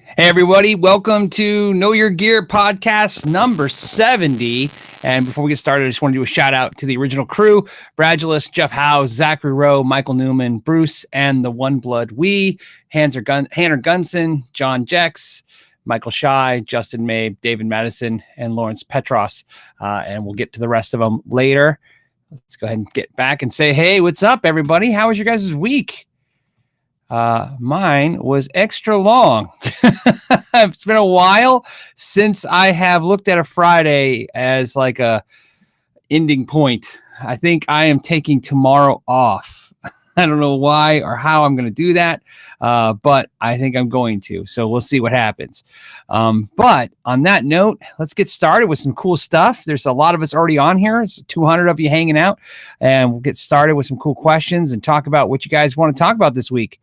Hey, everybody. Welcome to Know Your Gear podcast number 70. And before we get started, I just want to do a shout out to the original crew: Bradulus, Jeff Howe, Zachary Rowe, Michael Newman, Bruce, and the One Blood We, Hanner Gunson, John Jex, Michael Shy, Justin May, David Madison, and Lawrence Petros. And we'll get to the rest of them later. Let's go ahead and get back and say, hey, what's up, everybody? How was your guys' week? Mine was extra long. It's been a while since I have looked at a Friday as like a ending point. I think I am taking tomorrow off. I don't know why or how I'm going to do that, but I think I'm going to. So we'll see what happens. But on that note, let's get started with some cool stuff. There's a lot of us already on here. There's 200 of you hanging out, and we'll get started with some cool questions and talk about what you guys want to talk about this week.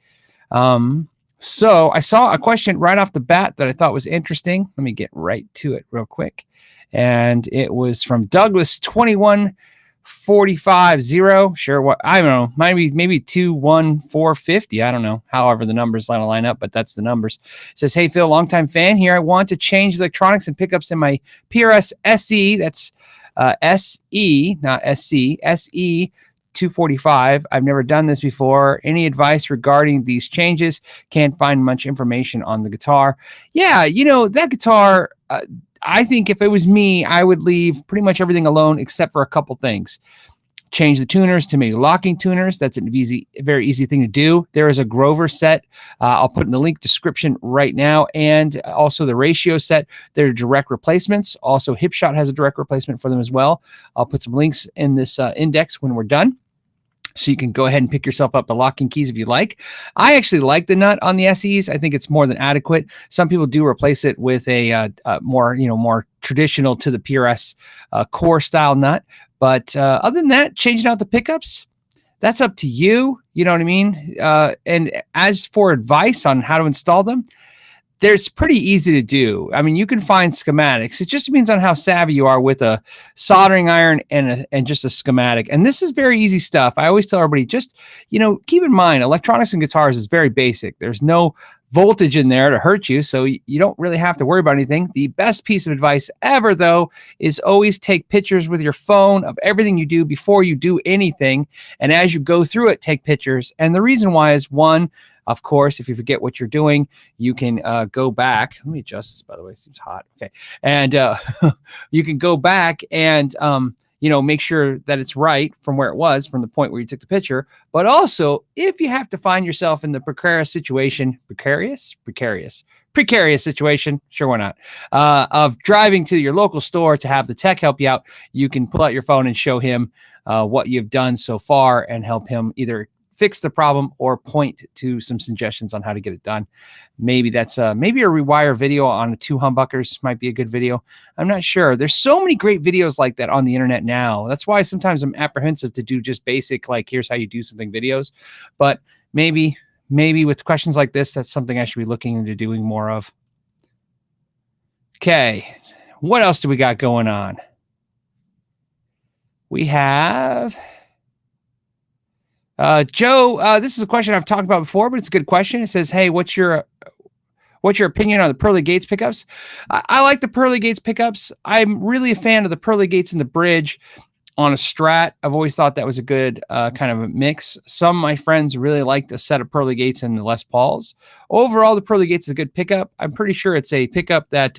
So I saw a question right off the bat that I thought was interesting. Let me get right to it real quick. And it was from Douglas 21450. Sure. What? I don't know. Maybe 21450. I don't know. However, the numbers line up, but that's the numbers. It says, hey, Phil, longtime fan here. I want to change the electronics and pickups in my PRS SE. That's, SE, not SC, SE 245. I've never done this before. Any advice regarding these changes? Can't find much information on the guitar. Yeah, that guitar, I think if it was me, I would leave pretty much everything alone except for a couple things. Change the tuners to maybe locking tuners. That's a very easy thing to do. There is a Grover set. I'll put in the link description right now, and also the ratio set. They're direct replacements. Also, Hipshot has a direct replacement for them as well. I'll put some links in this index when we're done, so you can go ahead and pick yourself up the locking keys if you like. I actually like the nut on the SEs. I think it's more than adequate. Some people do replace it with a more traditional to the PRS core style nut. But other than that, changing out the pickups, that's up to you. You know what I mean? And as for advice on how to install them, there's pretty easy to do. I mean, you can find schematics. It just depends on how savvy you are with a soldering iron and just a schematic. And this is very easy stuff. I always tell everybody, just, keep in mind, electronics and guitars is very basic. There's no voltage in there to hurt you, so you don't really have to worry about anything. The best piece of advice ever, though, is always take pictures with your phone of everything you do before you do anything. And as you go through it, take pictures. And the reason why is, one, of course, if you forget what you're doing, you can go back. Let me adjust this, by the way. It seems hot. Okay. And you can go back and, make sure that it's right from where it was, from the point where you took the picture. But also, if you have to find yourself in the precarious situation, precarious situation, sure, why not, of driving to your local store to have the tech help you out, you can pull out your phone and show him what you've done so far and help him either fix the problem or point to some suggestions on how to get it done. Maybe that's maybe a rewire video on the two humbuckers might be a good video. I'm not sure. There's so many great videos like that on the internet now. That's why sometimes I'm apprehensive to do just basic, like, here's how you do something videos. But maybe with questions like this, that's something I should be looking into doing more of. Okay. What else do we got going on? We have Joe, this is a question I've talked about before, but it's a good question. It says, hey, what's your opinion on the Pearly Gates pickups? I like the Pearly Gates pickups. I'm really a fan of the Pearly Gates in the bridge on a Strat. I've always thought that was a good kind of a mix. Some of my friends really liked a set of Pearly Gates and the Les Pauls. Overall, the Pearly Gates is a good pickup. I'm pretty sure it's a pickup that,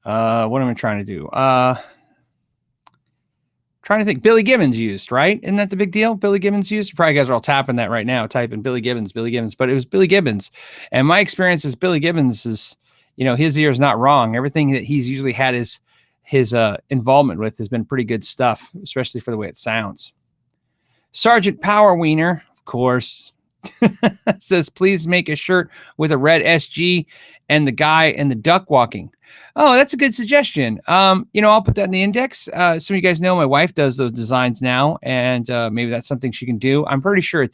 what am I trying to do? Trying to think. Billy Gibbons used, right? Isn't that the big deal? Billy Gibbons used. You probably guys are all tapping that right now, typing Billy Gibbons, but it was Billy Gibbons. And my experience is Billy Gibbons is, his ear is not wrong. Everything that he's usually had his involvement with has been pretty good stuff, especially for the way it sounds. Sergeant Power Wiener, of course, says, please make a shirt with a red SG and the guy and the duck walking. Oh, that's a good suggestion. I'll put that in the index. Some of you guys know my wife does those designs now, and maybe that's something she can do. I'm pretty sure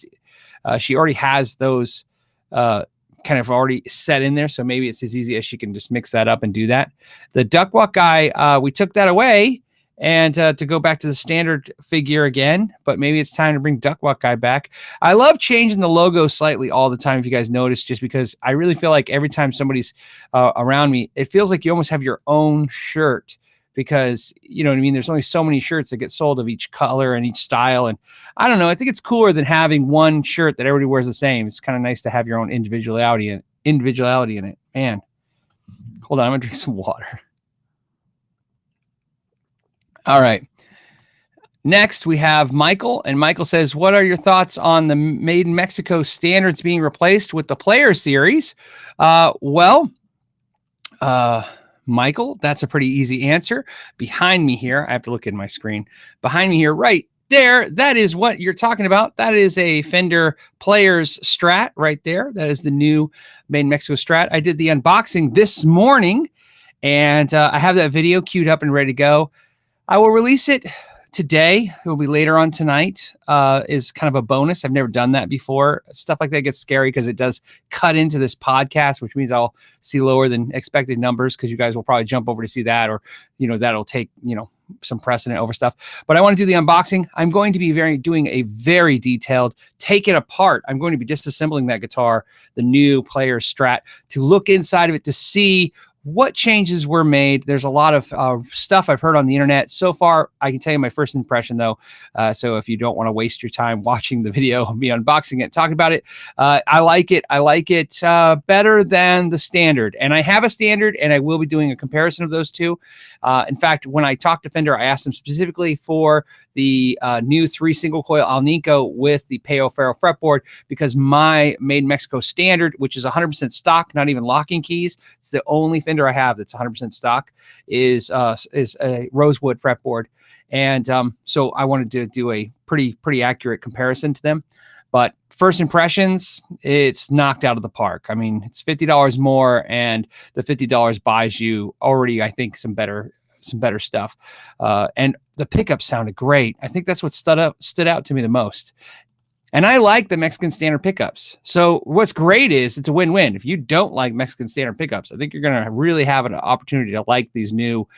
she already has those kind of already set in there, so maybe it's as easy as she can just mix that up and do that. The duck walk guy, we took that away, and to go back to the standard figure again, but maybe it's time to bring Duckwalk Guy back. I love changing the logo slightly all the time, if you guys notice, just because I really feel like every time somebody's around me, it feels like you almost have your own shirt, because, you know what I mean? There's only so many shirts that get sold of each color and each style. And I don't know, I think it's cooler than having one shirt that everybody wears the same. It's kind of nice to have your own individuality in it. Man, hold on, I'm gonna drink some water. All right. Next, we have Michael, and Michael says, what are your thoughts on the Made in Mexico standards being replaced with the Player Series? Michael, that's a pretty easy answer. Behind me here, I have to look at my screen. Behind me here, right there, that is what you're talking about. That is a Fender Players Strat right there. That is the new Made in Mexico Strat. I did the unboxing this morning, and I have that video queued up and ready to go. I will release it today. It will be later on tonight. Is kind of a bonus. I've never done that before. Stuff like that gets scary because it does cut into this podcast, which means I'll see lower than expected numbers, because you guys will probably jump over to see that, or, you know, that'll take, you know, some precedent over stuff. But I want to do the unboxing. I'm going to be doing a very detailed take it apart. I'm going to be disassembling that guitar, the new Players Strat, to look inside of it to see what changes were made. There's a lot of stuff I've heard on the internet. So far, I can tell you my first impression, though. So if you don't want to waste your time watching the video of me unboxing it, talking about it, I like it. I like it better than the standard. And I have a standard, and I will be doing a comparison of those two. In fact, when I talked to Fender, I asked them specifically for the new 3 single coil Alnico with the Peo Ferro fretboard, because my Made in Mexico standard, which is 100% stock, not even locking keys, it's the only Fender I have that's 100% stock, is a rosewood fretboard. And so I wanted to do a pretty accurate comparison to them. But first impressions, it's knocked out of the park. I mean, it's $50 more, and the $50 buys you already, I think, some better stuff. And the pickups sounded great. I think that's what stood out to me the most. And I like the Mexican standard pickups. So what's great is it's a win-win. If you don't like Mexican standard pickups, I think you're going to really have an opportunity to like these new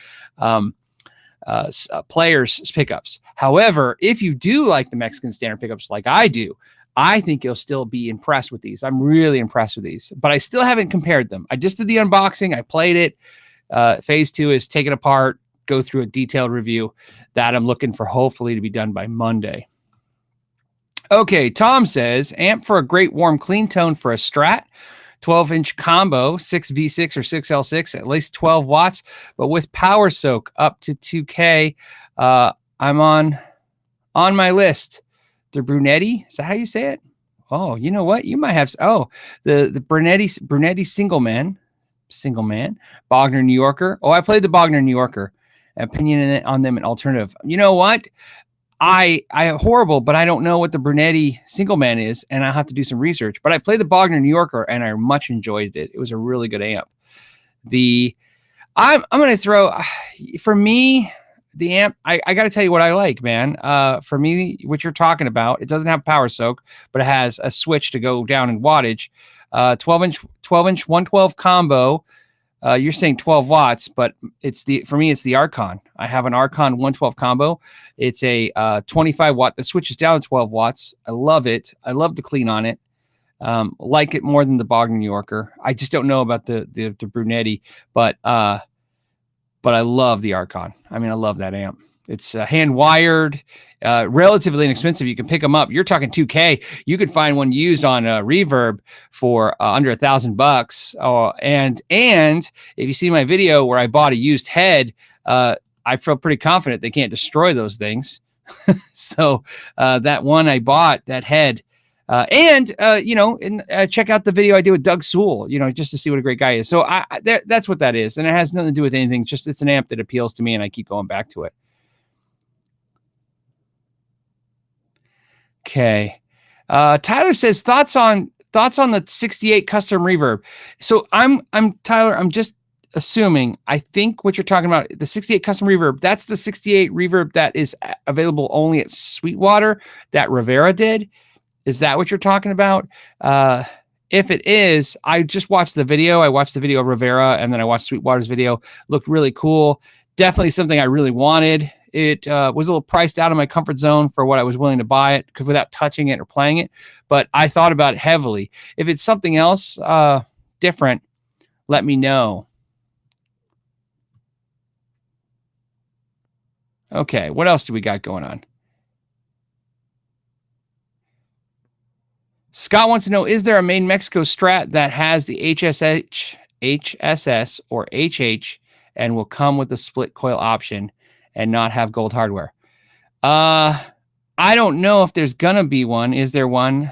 Players pickups. However, if you do like the Mexican standard pickups like I do, I think you'll still be impressed with these. I'm really impressed with these, but I still haven't compared them. I just did the unboxing. I played it. Phase 2 is take it apart, go through a detailed review that I'm looking for, hopefully to be done by Monday. Okay, Tom says, amp for a great warm clean tone for a Strat, 12-inch combo, 6V6 or 6L6, at least 12 watts, but with power soak up to 2K. I'm on my list. The Brunetti, is that how you say it? Oh, you know what? You might have, the Brunetti single man, Bogner New Yorker. Oh, I played the Bogner New Yorker. Opinion on them and alternative. You know what? I am horrible, but I don't know what the Brunetti single man is, and I'll have to do some research. But I played the Bogner New Yorker, and I much enjoyed it. It was a really good amp. I'm going to throw, for me, the amp, I got to tell you what I like, man. For me, what you're talking about, it doesn't have power soak, but it has a switch to go down in wattage. 12-inch 112 combo. You're saying 12 watts, but for me, it's the Archon. I have an Archon 112 combo. It's a 25 watt that switches down to 12 watts. I love it. I love the clean on it. Like it more than the Bogner New Yorker. I just don't know about the Brunetti, but I love the Archon. I mean, I love that amp. It's hand wired, relatively inexpensive. You can pick them up. You're talking 2K. You could find one used on Reverb for under $1,000. Oh, and if you see my video where I bought a used head, I feel pretty confident they can't destroy those things. So that one I bought, that head, check out the video I did with Doug Sewell, just to see what a great guy is. So that's what that is. And it has nothing to do with anything. Just it's an amp that appeals to me, and I keep going back to it. Okay. Tyler says thoughts on the 68 custom reverb. So I'm Tyler, I'm just assuming, I think what you're talking about, the 68 custom reverb, that's the 68 reverb that is available only at Sweetwater that Rivera did. Is that what you're talking about? If it is, I just watched the video. I watched the video of Rivera, and then I watched Sweetwater's video. Looked really cool. Definitely something I really wanted. it was a little priced out of my comfort zone for what I was willing to buy it, because without touching it or playing it. But I thought about it heavily. If it's something else different, let me know. Okay, what else do we got going on? Scott wants to know, is there a made in Mexico Strat that has the HSS or HH and will come with a split coil option and not have gold hardware? I don't know if there's gonna be one. Is there one?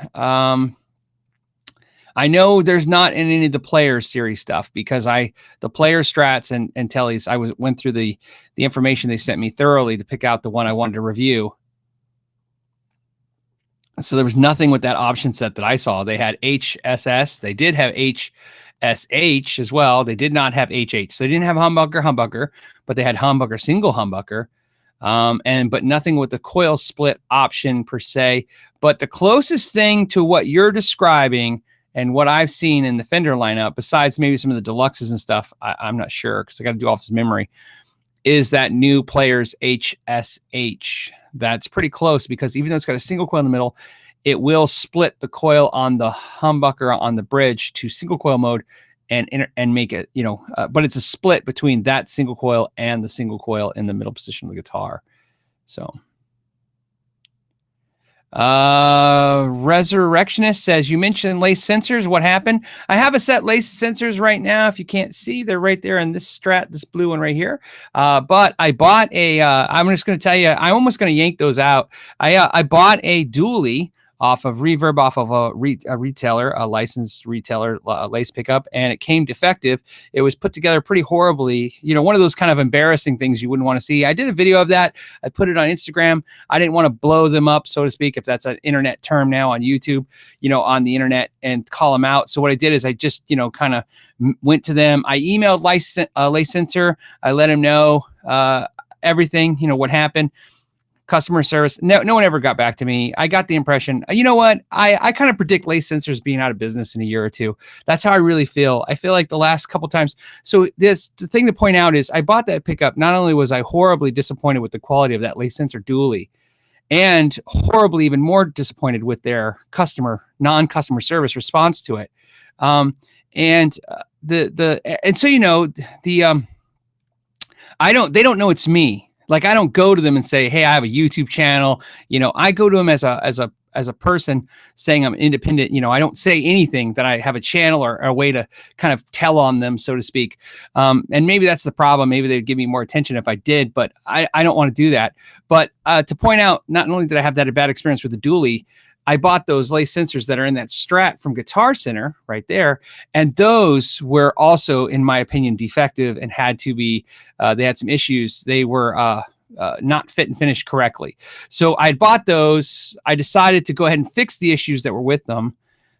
I know there's not in any of the Players series stuff, because the Players Strats and Tellies, I went through the information they sent me thoroughly to pick out the one I wanted to review. So there was nothing with that option set that I saw. They had HSS. They did have HSH as well. They did not have HH. So they didn't have humbucker, but they had humbucker, single humbucker. But nothing with the coil split option per se. But the closest thing to what you're describing and what I've seen in the Fender lineup, besides maybe some of the deluxes and stuff, I'm not sure because I got to do off this memory, is that new Players HSH. That's pretty close, because even though it's got a single coil in the middle, it will split the coil on the humbucker on the bridge to single coil mode and make it, but it's a split between that single coil and the single coil in the middle position of the guitar. So Resurrectionist says, you mentioned lace sensors. What happened? I have a set lace sensors right now. If you can't see, they're right there in this Strat, this blue one right here. But I bought I'm just going to tell you, I'm almost going to yank those out. I bought a dually off of Reverb, off of a retailer, a licensed retailer lace pickup, and it came defective. It was put together pretty horribly. One of those kind of embarrassing things you wouldn't want to see. I did a video of that. I put it on Instagram. I didn't want to blow them up, so to speak, if that's an internet term now on YouTube, on the internet, and call them out. So what I did is I just, kind of went to them. I emailed lace sensor. I let him know everything, what happened. Customer service, no one ever got back to me. I got the impression, you know what? I kind of predict lace sensors being out of business in a year or two. That's how I really feel. I feel like the last couple times. So the thing to point out is I bought that pickup. Not only was I horribly disappointed with the quality of that lace sensor dually, and horribly even more disappointed with their non-customer service response to it. They don't know it's me. Like, I don't go to them and say, hey, I have a YouTube channel. I go to them as a person saying I'm independent. I don't say anything that I have a channel or a way to kind of tell on them, so to speak. And maybe that's the problem. Maybe they'd give me more attention if I did, but I don't want to do that. But to point out, not only did I have that a bad experience with the dually, I bought those lace sensors that are in that Strat from Guitar Center right there. And those were also, in my opinion, defective and had to be, they had some issues. They were not fit and finished correctly. So I bought those. I decided to go ahead and fix the issues that were with them,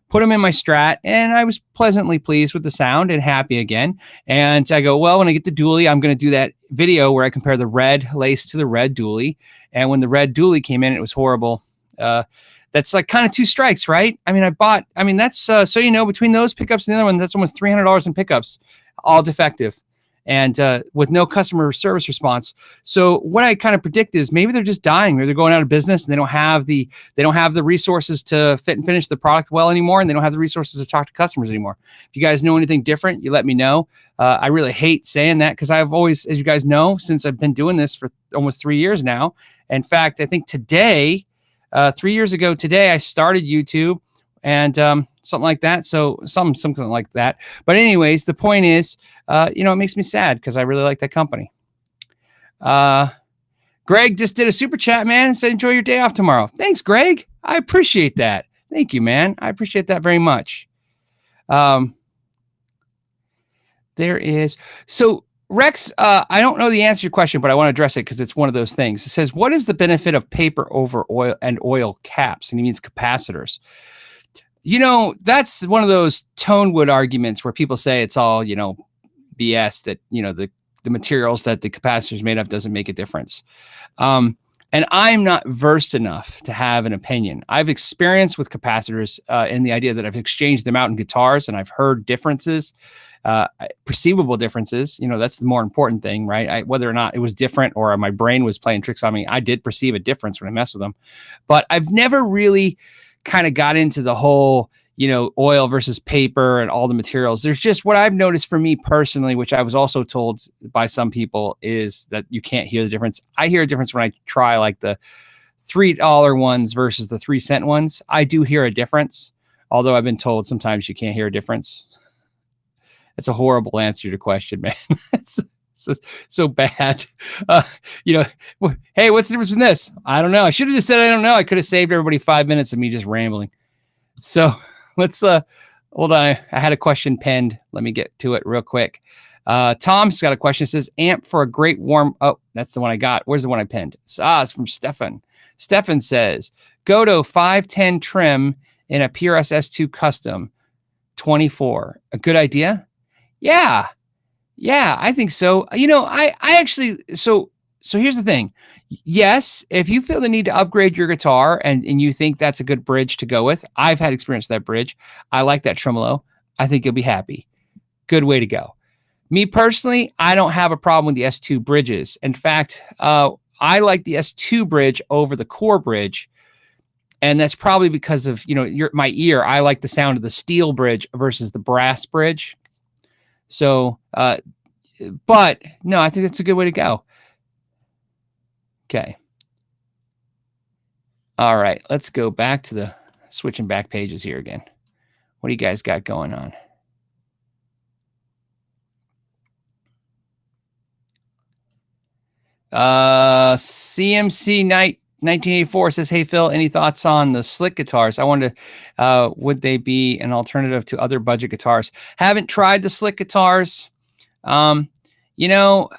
put them in my Strat, and I was pleasantly pleased with the sound and happy again. And I go, well, when I get to dually, I'm going to do that video where I compare the red lace to the red dually. And when the red dually came in, it was horrible. That's like kind of two strikes, right? That's so between those pickups and the other one, that's almost $300 in pickups, all defective, and with no customer service response. So what I kind of predict is maybe they're just dying, maybe they're going out of business, and they don't have the resources to fit and finish the product well anymore, and they don't have the resources to talk to customers anymore. If you guys know anything different, you let me know. I really hate saying that, because I've always, as you guys know, since I've been doing this for almost 3 years now. In fact, I think today, 3 years ago today, I started YouTube and something like that. So something like that. But anyways, the point is, it makes me sad because I really like that company. Greg just did a super chat, man, and said, enjoy your day off tomorrow. Thanks, Greg. I appreciate that. Thank you, man. I appreciate that very much. So Rex, I don't know the answer to your question, but I want to address it because it's one of those things. It says, what is the benefit of paper over oil and oil caps? And he means capacitors. That's one of those tone wood arguments where people say it's all, BS, that, the materials that the capacitors made of doesn't make a difference. And I'm not versed enough to have an opinion. I've experienced with capacitors in the idea that I've exchanged them out in guitars and I've heard differences, perceivable differences. You know, that's the more important thing, right? Whether or not it was different or my brain was playing tricks on me, I did perceive a difference when I messed with them. But I've never really kind of got into the whole, you know, oil versus paper and all the materials. There's just what I've noticed for me personally, which I was also told by some people, is that you can't hear the difference. I hear a difference when I try like the $3 ones versus the 3-cent ones. I do hear a difference, although I've been told sometimes you can't hear a difference. It's a horrible answer to the question, man. It's so bad. You know, hey, what's the difference in this? I don't know. I should have just said I don't know. I could have saved everybody 5 minutes of me just rambling. So let's hold on. I had a question penned. Let me get to it real quick. Tom's got a question. It says, amp for a great warm. Oh, that's the one I got. Where's the one I penned? It's from Stefan. Stefan says, Goto 510 trim in a PRS S2 custom 24. A good idea? Yeah, I think so. You know, I actually, so here's the thing. Yes, if you feel the need to upgrade your guitar and you think that's a good bridge to go with, I've had experience with that bridge. I like that tremolo. I think you'll be happy. Good way to go. Me personally, I don't have a problem with the S2 bridges. In fact, I like the S2 bridge over the core bridge. And that's probably because of, you know, my ear. I like the sound of the steel bridge versus the brass bridge. So, but no, I think that's a good way to go. Okay. All right. Let's go back to the switching back pages here again. What do you guys got going on? CMC Night 1984 says, hey, Phil, any thoughts on the slick guitars? I wonder, would they be an alternative to other budget guitars? Haven't tried the slick guitars. You know,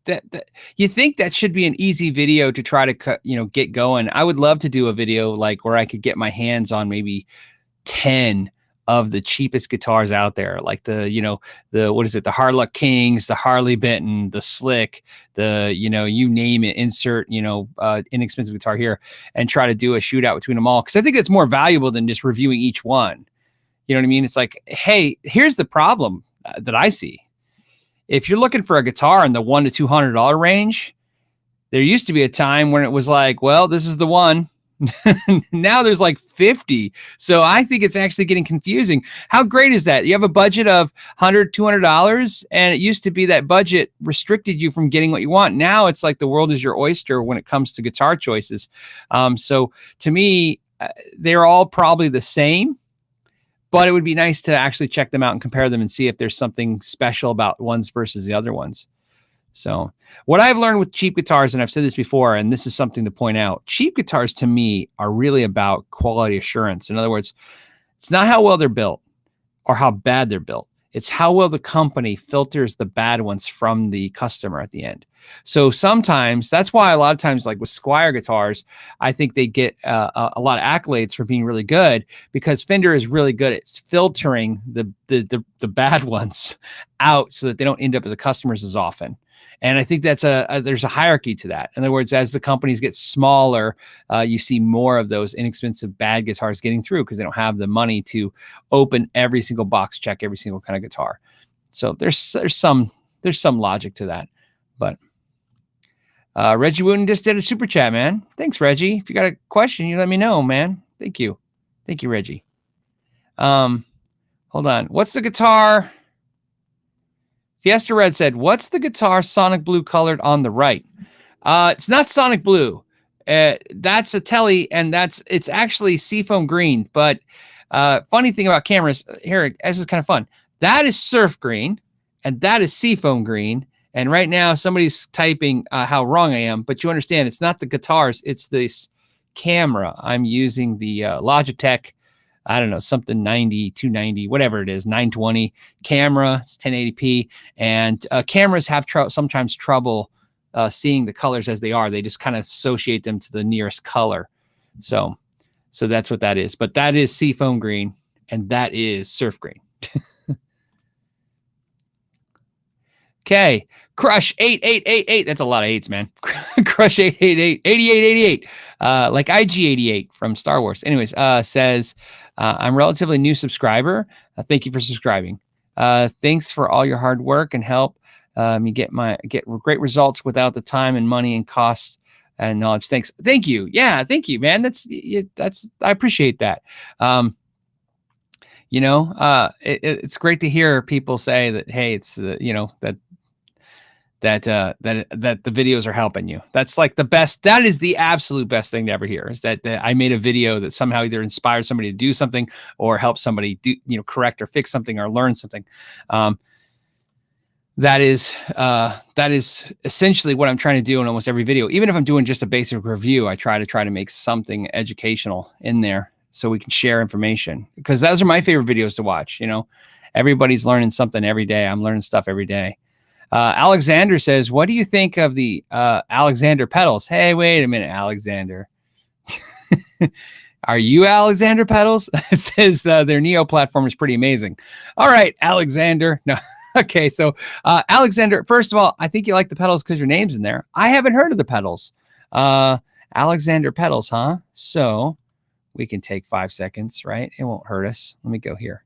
that you think that should be an easy video to try to get going. I would love to do a video like where I could get my hands on maybe 10 of the cheapest guitars out there, like the what is it, the Hardluck Kings, the Harley Benton, the Slick, you name it, insert inexpensive guitar here, and try to do a shootout between them all, because I think it's more valuable than just reviewing each one. You know what I mean? It's like, hey, here's the problem that I see. If you're looking for a guitar in the $100 to $200 range, there used to be a time when it was like, well, this is the one. Now there's like 50. So I think it's actually getting confusing. How great is that? You have a budget of $100, $200, and it used to be that budget restricted you from getting what you want. Now it's like the world is your oyster when it comes to guitar choices. So to me, they're all probably the same. But it would be nice to actually check them out and compare them and see if there's something special about ones versus the other ones. So what I've learned with cheap guitars, and I've said this before, and this is something to point out, cheap guitars to me are really about quality assurance. In other words, it's not how well they're built or how bad they're built. It's how well the company filters the bad ones from the customer at the end. So sometimes, that's why a lot of times, like with Squier guitars, I think they get a lot of accolades for being really good, because Fender is really good at filtering the bad ones out so that they don't end up with the customers as often. And I think that's there's a hierarchy to that. In other words, as the companies get smaller, you see more of those inexpensive bad guitars getting through because they don't have the money to open every single box, check every single kind of guitar. So there's some logic to that. But Reggie Wooten just did a super chat, man. Thanks, Reggie. If you got a question, you let me know, man. Thank you, Reggie. Hold on. What's the guitar? Fiesta Red said, what's the guitar Sonic Blue colored on the right? It's not Sonic Blue. That's a Tele, and it's actually Seafoam Green. But funny thing about cameras, here, this is kind of fun. That is Surf Green, and that is Seafoam Green. And right now, somebody's typing how wrong I am. But you understand, it's not the guitars. It's this camera. I'm using the Logitech, I don't know, something 90, 290, whatever it is, 920 camera. It's 1080p. And cameras have sometimes trouble seeing the colors as they are. They just kind of associate them to the nearest color. So that's what that is. But that is Seafoam Green, and that is Surf Green. Okay. Crush 8888. That's a lot of eights, man. Crush 888. 8888. Like IG88 from Star Wars. Anyways, says, I'm a relatively new subscriber. Thank you for subscribing. Thanks for all your hard work and help me get great results without the time and money and costs and knowledge. Thanks. Thank you. Yeah, thank you, man. That's I appreciate that. It's great to hear people say that, hey, it's that the videos are helping you. That's like the best. That is the absolute best thing to ever hear, is that I made a video that somehow either inspired somebody to do something or help somebody do, correct or fix something or learn something. That is essentially what I'm trying to do in almost every video. Even if I'm doing just a basic review, I try to make something educational in there so we can share information, because those are my favorite videos to watch. Everybody's learning something every day. I'm learning stuff every day. Alexander says, what do you think of the Alexander pedals? Hey, wait a minute, Alexander. Are you Alexander pedals? It says their Neo platform is pretty amazing. All right, Alexander. No. Okay, so Alexander, first of all, I think you like the pedals because your name's in there. I haven't heard of the pedals. Alexander pedals, huh? So we can take 5 seconds, right? It won't hurt us. Let me go here.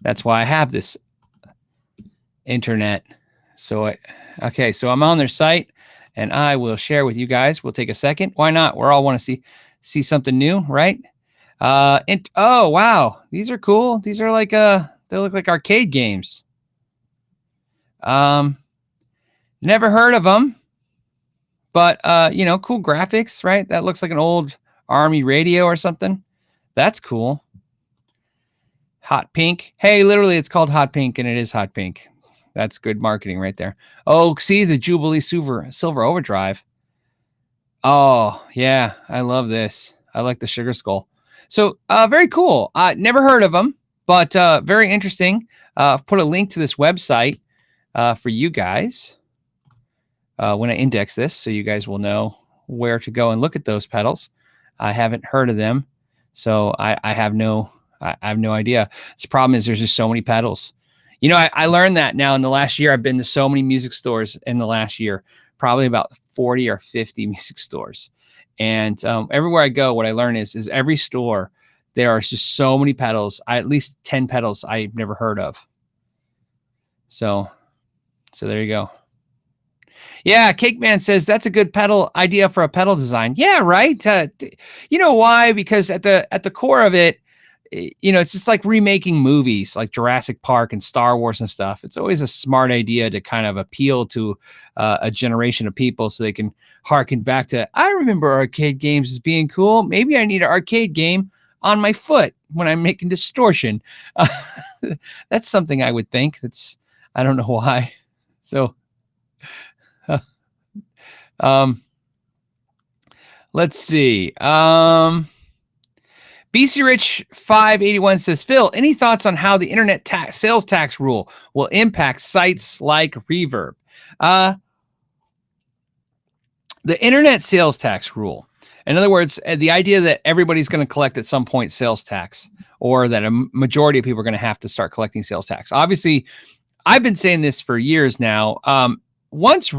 That's why I have this internet. So so I'm on their site and I will share with you guys. We'll take a second. Why not? We all want to see something new, right? Oh, wow. These are cool. These are like they look like arcade games. Never heard of them, but cool graphics, right? That looks like an old Army radio or something. That's cool. Hot pink. Hey, literally it's called hot pink and it is hot pink. That's good marketing right there. Oh, see the Jubilee Silver Overdrive. Oh, yeah. I love this. I like the Sugar Skull. So very cool. Never heard of them, but very interesting. Put a link to this website for you guys when I index this, so you guys will know where to go and look at those pedals. I haven't heard of them, so I have no idea. This problem is there's just so many pedals. I learned that now in the last year. I've been to so many music stores in the last year, probably about 40 or 50 music stores. And everywhere I go, what I learn is every store, there are just so many pedals, at least 10 pedals I've never heard of. So there you go. Yeah, Cake Man says that's a good pedal idea for a pedal design. Yeah, right. You know why? Because at the core of it, it's just like remaking movies like Jurassic Park and Star Wars and stuff. It's always a smart idea to kind of appeal to a generation of people so they can harken back to, I remember arcade games as being cool. Maybe I need an arcade game on my foot when I'm making distortion. That's something I would think. I don't know why. So, let's see. BC Rich 581 says, Phil, any thoughts on how the internet sales tax rule will impact sites like Reverb? The internet sales tax rule. In other words, the idea that everybody's going to collect at some point sales tax, or that a majority of people are going to have to start collecting sales tax. Obviously, I've been saying this for years now. Once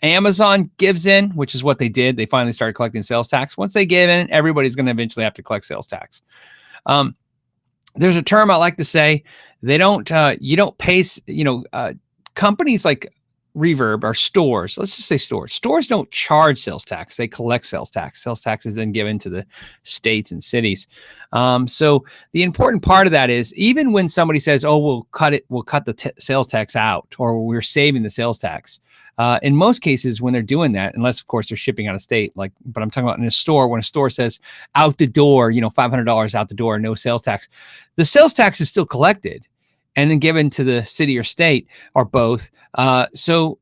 Amazon gives in, which is what they did, they finally started collecting sales tax. Once they give in, everybody's going to eventually have to collect sales tax. There's a term I like to say. They don't, you don't pay, companies like Reverb or stores. Let's just say stores. Stores don't charge sales tax. They collect sales tax. Sales tax is then given to the states and cities. So the important part of that is, even when somebody says, "Oh, we'll cut the sales tax out," or "We're saving the sales tax," in most cases, when they're doing that, unless of course they're shipping out of state, but I'm talking about in a store, when a store says out the door, $500 out the door, no sales tax, the sales tax is still collected and then given to the city or state or both. So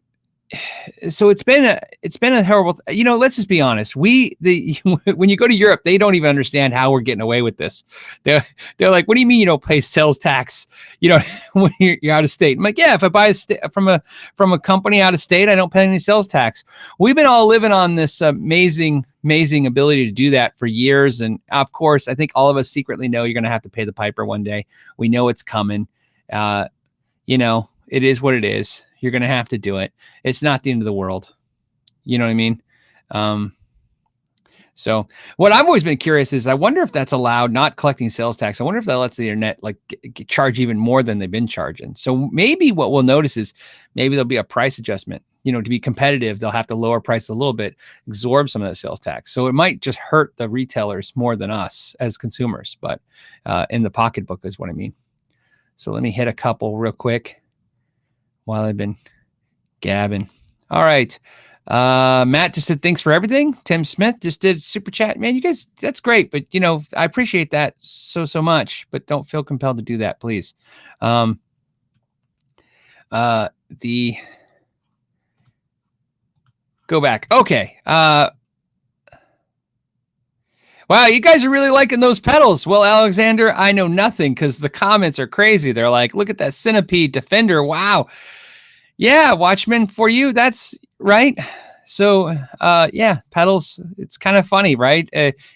it's been a horrible, let's just be honest. When you go to Europe, they don't even understand how we're getting away with this. They're like, what do you mean you don't pay sales tax, when you're out of state? I'm like, yeah, if I buy from a company out of state, I don't pay any sales tax. We've been all living on this amazing ability to do that for years. And of course, I think all of us secretly know you're going to have to pay the piper one day. We know it's coming. it is what it is. You're going to have to do it. It's not the end of the world. You know what I mean? So what I've always been curious is I wonder if that's allowed, not collecting sales tax. I wonder if that lets the internet like charge even more than they've been charging. So maybe what we'll notice is maybe there'll be a price adjustment, you know, to be competitive. They'll have to lower price a little bit, absorb some of that sales tax. So it might just hurt the retailers more than us as consumers, but in the pocketbook is what I mean. So let me hit a couple real quick while I've been gabbing. All right. Matt just said, thanks for everything. Tim Smith just did super chat. Man, you guys, that's great. But, you know, I appreciate that so much, but don't feel compelled to do that, please. Go back. Okay. Wow, you guys are really liking those pedals. Well, Alexander, I know nothing because the comments are crazy. They're like, look at that Centipede Defender. Wow. Yeah, Watchman, for you, that's right. So, yeah, pedals, it's kind of funny, right?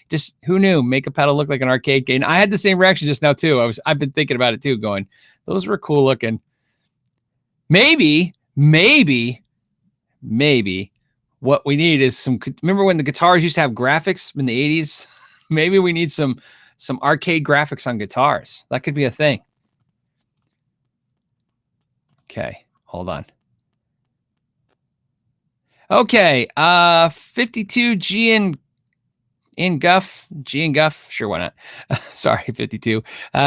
Just who knew? Make a pedal look like an arcade game. I had the same reaction just now, too. I've been thinking about it, too, going, those were cool looking. Maybe what we need is some, remember when the guitars used to have graphics in the 80s? Maybe we need some arcade graphics on guitars. That could be a thing. Okay, hold on. Okay, 52 G and Guff, sure, why not? Sorry, 52.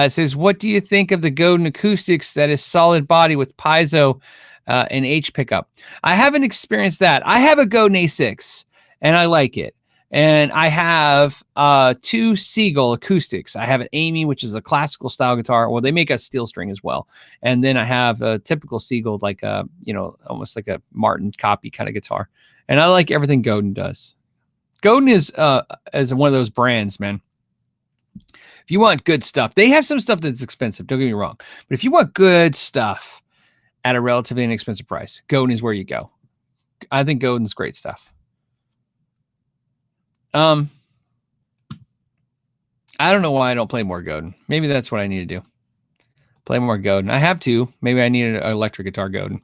Says, what do you think of the Godin acoustics that is solid body with piezo and H pickup? I haven't experienced that. I have a Godin A6 and I like it. And I have 2 Seagull acoustics. I have an Amy, which is a classical style guitar. Well, they make a steel string as well. And then I have a typical Seagull, like a, you know, almost like a Martin copy kind of guitar. And I like everything Godin does. Godin is one of those brands, man. If you want good stuff, they have some stuff that's expensive. Don't get me wrong. But if you want good stuff at a relatively inexpensive price, Godin is where you go. I think Godin's great stuff. I don't know why I don't play more Godin. Maybe that's what I need to do. Play more Godin. I have to. Maybe I need an electric guitar Godin.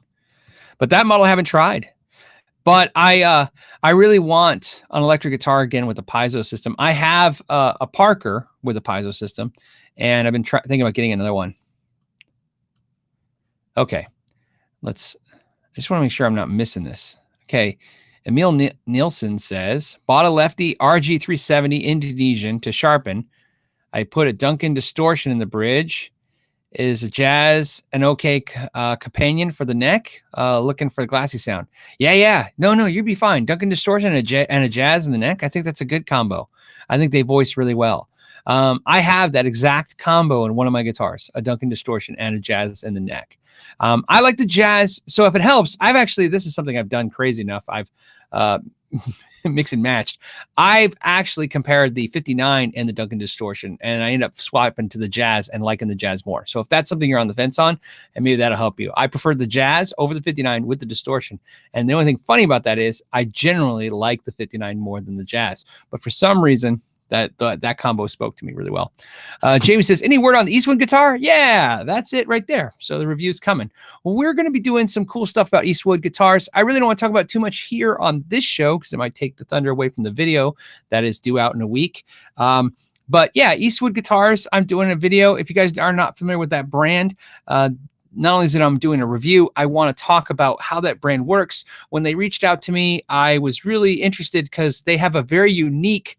But that model I haven't tried. But I really want an electric guitar again with a piezo system. I have a Parker with a piezo system, and I've been thinking about getting another one. Okay. I just want to make sure I'm not missing this. Okay. Emil Nielsen says, bought a lefty RG370 Indonesian to sharpen. I put a Duncan distortion in the bridge. Is a jazz an okay companion for the neck? Looking for a glassy sound. Yeah. No, you'd be fine. Duncan distortion and a jazz in the neck. I think that's a good combo. I think they voice really well. I have that exact combo in one of my guitars, a Duncan distortion and a jazz in the neck. I like the jazz. So if it helps, this is something I've done crazy enough. I've mix and matched. I've actually compared the 59 and the Duncan distortion, and I end up swapping to the jazz and liking the jazz more. So if that's something you're on the fence on, and maybe that'll help you. I prefer the jazz over the 59 with the distortion. And the only thing funny about that is I generally like the 59 more than the jazz. But for some reason, that combo spoke to me really well. Jamie says, any word on the Eastwood guitar? Yeah, that's it right there. So the review's coming. Well, we're going to be doing some cool stuff about Eastwood guitars. I really don't want to talk about too much here on this show because it might take the thunder away from the video that is due out in a week. But yeah, Eastwood guitars, I'm doing a video. If you guys are not familiar with that brand, not only is it I'm doing a review, I want to talk about how that brand works. When they reached out to me, I was really interested because they have a very unique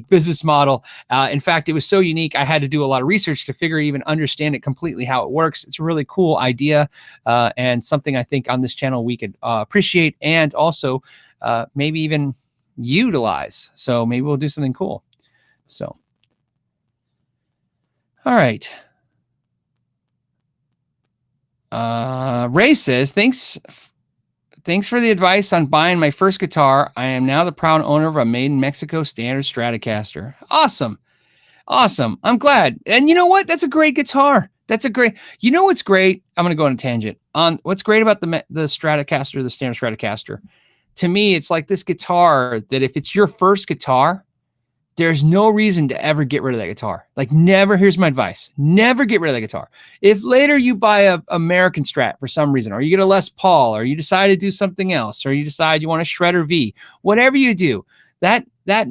business model. In fact, it was so unique, I had to do a lot of research to even understand it completely how it works. It's a really cool idea and something I think on this channel we could appreciate and also maybe even utilize. So maybe we'll do something cool. So, all right. Ray says, thanks for the advice on buying my first guitar. I am now the proud owner of a made in Mexico standard Stratocaster. Awesome. I'm glad. And you know what? That's a great guitar. You know what's great? I'm going to go on a tangent. What's great about the Stratocaster, the standard Stratocaster, to me, it's like this guitar that if it's your first guitar, there's no reason to ever get rid of that guitar. Like never, here's my advice. Never get rid of that guitar. If later you buy a American Strat for some reason, or you get a Les Paul, or you decide to do something else, or you decide you want a Shredder V, whatever you do, that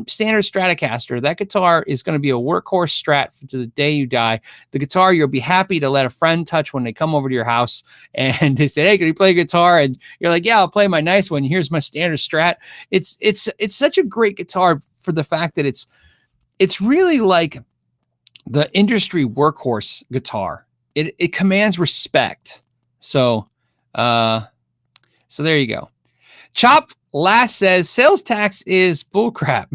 standard Stratocaster, that guitar is going to be a workhorse Strat to the day you die. The guitar you'll be happy to let a friend touch when they come over to your house and they say, hey, can you play guitar? And you're like, yeah, I'll play my nice one. Here's my standard Strat. It's such a great guitar for the fact that it's really like the industry workhorse guitar. It commands respect. So there you go. Chop Last says sales tax is bullcrap!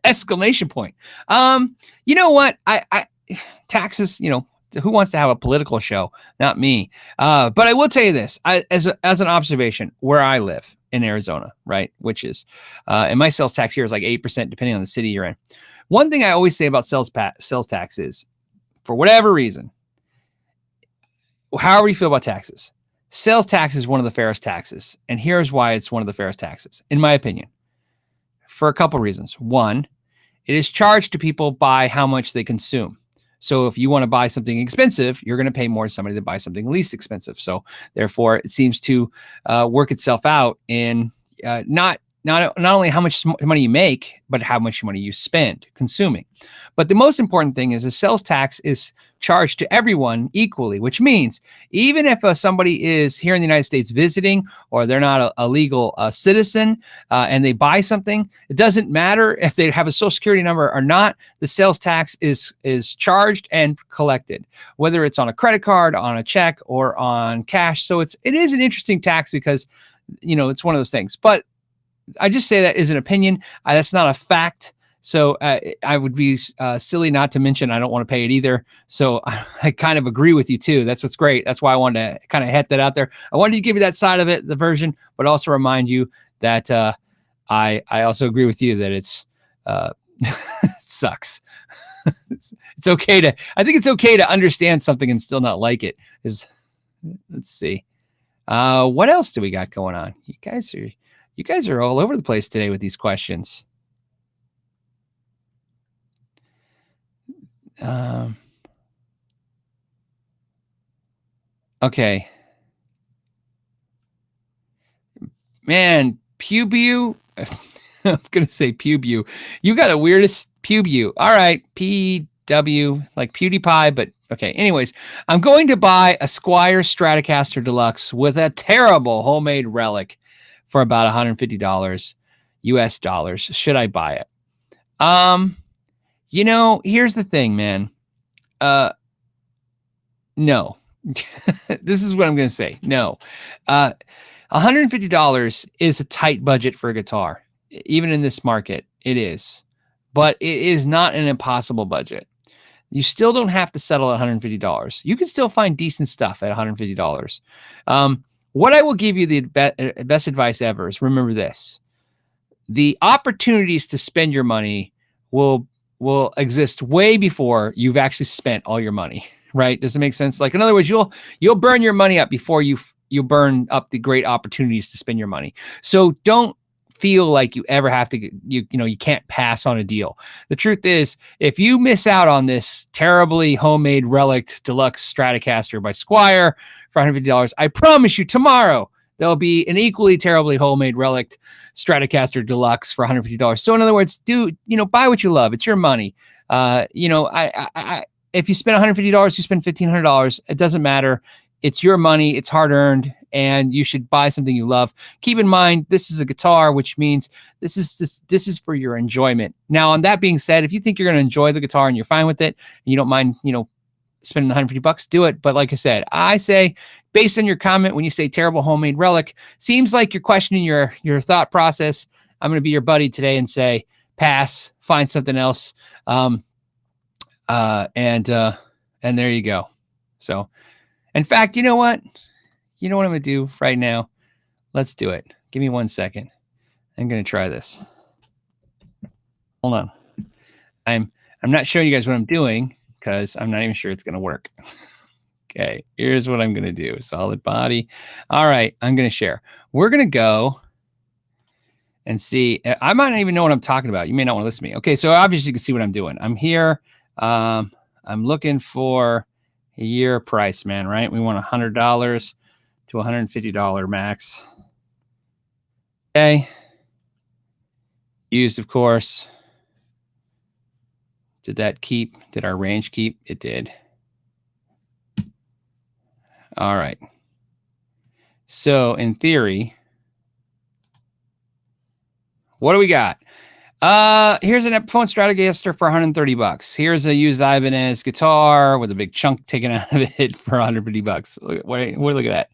Exclamation point. You know what? I taxes. You know, who wants to have a political show? Not me. But I will tell you this, as an observation, where I live in Arizona, right? Which is, and my sales tax here is like 8%, depending on the city you're in. One thing I always say about sales tax is, for whatever reason, however you feel about taxes, sales tax is one of the fairest taxes. And here's why it's one of the fairest taxes, in my opinion, for a couple reasons. One, it is charged to people by how much they consume. So if you want to buy something expensive, you're going to pay more to somebody that buys something least expensive. So therefore, it seems to work itself out in not only how much money you make, but how much money you spend consuming. But the most important thing is the sales tax is charged to everyone equally, which means even if somebody is here in the United States visiting, or they're not a legal citizen and they buy something, it doesn't matter if they have a social security number or not, the sales tax is charged and collected, whether it's on a credit card, on a check, or on cash. So it is an interesting tax because, you know, it's one of those things. But I just say that as an opinion. That's not a fact. So I would be silly not to mention I don't want to pay it either. So I kind of agree with you too. That's what's great. That's why I wanted to kind of hit that out there. I wanted to give you that side of it, the version, but also remind you that I also agree with you that it's it sucks. It's okay I think it's okay to understand something and still not like it. Let's see. What else do we got going on? You guys are all over the place today with these questions. Okay. Man, Pubu. I'm going to say Pubu. You got the weirdest Pubu. All right. PW, like PewDiePie, but okay. Anyways, I'm going to buy a Squier Stratocaster Deluxe with a terrible homemade relic for about $150 US dollars. Should I buy it? You know, here's the thing, man. No. This is what I'm going to say. No. $150 is a tight budget for a guitar. Even in this market, it is. But it is not an impossible budget. You still don't have to settle at $150. You can still find decent stuff at $150. What I will give you the best advice ever is remember this. The opportunities to spend your money will exist way before you've actually spent all your money, right? Does it make sense? Like, in other words, you'll burn your money up before you burn up the great opportunities to spend your money. So don't feel like you ever have to, you can't pass on a deal. The truth is, if you miss out on this terribly homemade relic deluxe Stratocaster by Squier for $150, I promise you tomorrow there'll be an equally terribly homemade relic Stratocaster Deluxe for $150. So in other words, buy what you love. It's your money. If you spend $150, you spend $1,500. It doesn't matter. It's your money. It's hard earned, and you should buy something you love. Keep in mind, this is a guitar, which means this is for your enjoyment. Now, on that being said, if you think you're going to enjoy the guitar and you're fine with it, and you don't mind, spending $150, do it. But like I say, based on your comment, when you say terrible homemade relic, seems like you're questioning your thought process. I'm going to be your buddy today and say, pass, find something else. And there you go. So, in fact, you know what? You know what I'm going to do right now? Let's do it. Give me 1 second. I'm going to try this. Hold on. I'm not showing you guys what I'm doing because I'm not even sure it's going to work. Okay, here's what I'm going to do. Solid body. All right, I'm going to share. We're going to go and see. I might not even know what I'm talking about. You may not want to listen to me. Okay, so obviously you can see what I'm doing. I'm here. I'm looking for a year price, man, right? We want $100 to $150 max. Okay. Used, of course. Did that keep? Did our range keep? It did. All right. So in theory, what do we got? Here's an Epiphone Stratocaster for $130. Here's a used Ibanez guitar with a big chunk taken out of it for $150. Look at that.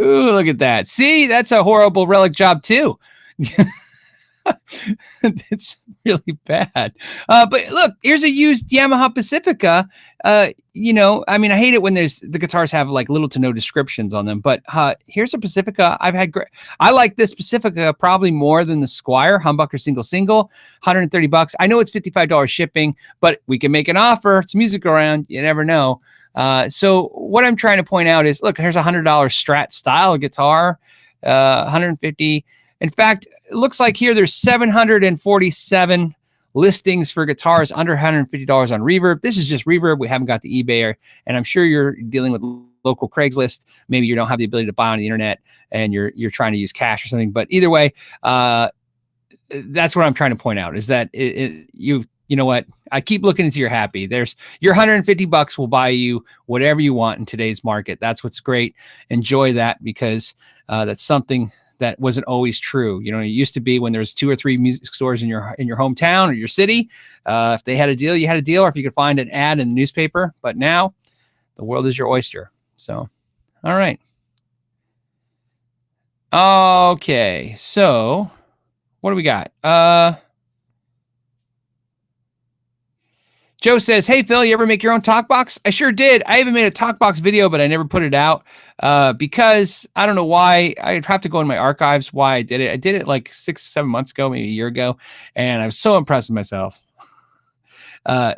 Ooh, look at that. See, that's a horrible relic job too. It's really bad. But look, here's a used Yamaha Pacifica. You know, I mean, I hate it when the guitars have like little to no descriptions on them, but here's a Pacifica. I like this Pacifica probably more than the Squier humbucker single, $130. I know it's $55 shipping, but we can make an offer. It's music around. You never know. So what I'm trying to point out is, look, here's a $100 Strat style guitar, $150. In fact, it looks like here there's 747 listings for guitars under $150 on Reverb. This is just Reverb. We haven't got the eBay, and I'm sure you're dealing with local Craigslist. Maybe you don't have the ability to buy on the internet, and you're trying to use cash or something. But either way, that's what I'm trying to point out is that you know what? I keep looking until you're happy. Your $150 will buy you whatever you want in today's market. That's what's great. Enjoy that because that's something that wasn't always true. You know, it used to be when there was 2 or 3 music stores in your hometown or your city. If they had a deal, you had a deal, or if you could find an ad in the newspaper. But now the world is your oyster. So, all right. Okay. So what do we got? Joe says, hey, Phil, you ever make your own talk box? I sure did. I even made a talk box video, but I never put it out because I don't know why. I'd have to go in my archives why I did it. I did it like 6-7 months ago, maybe a year ago, and I was so impressed with myself.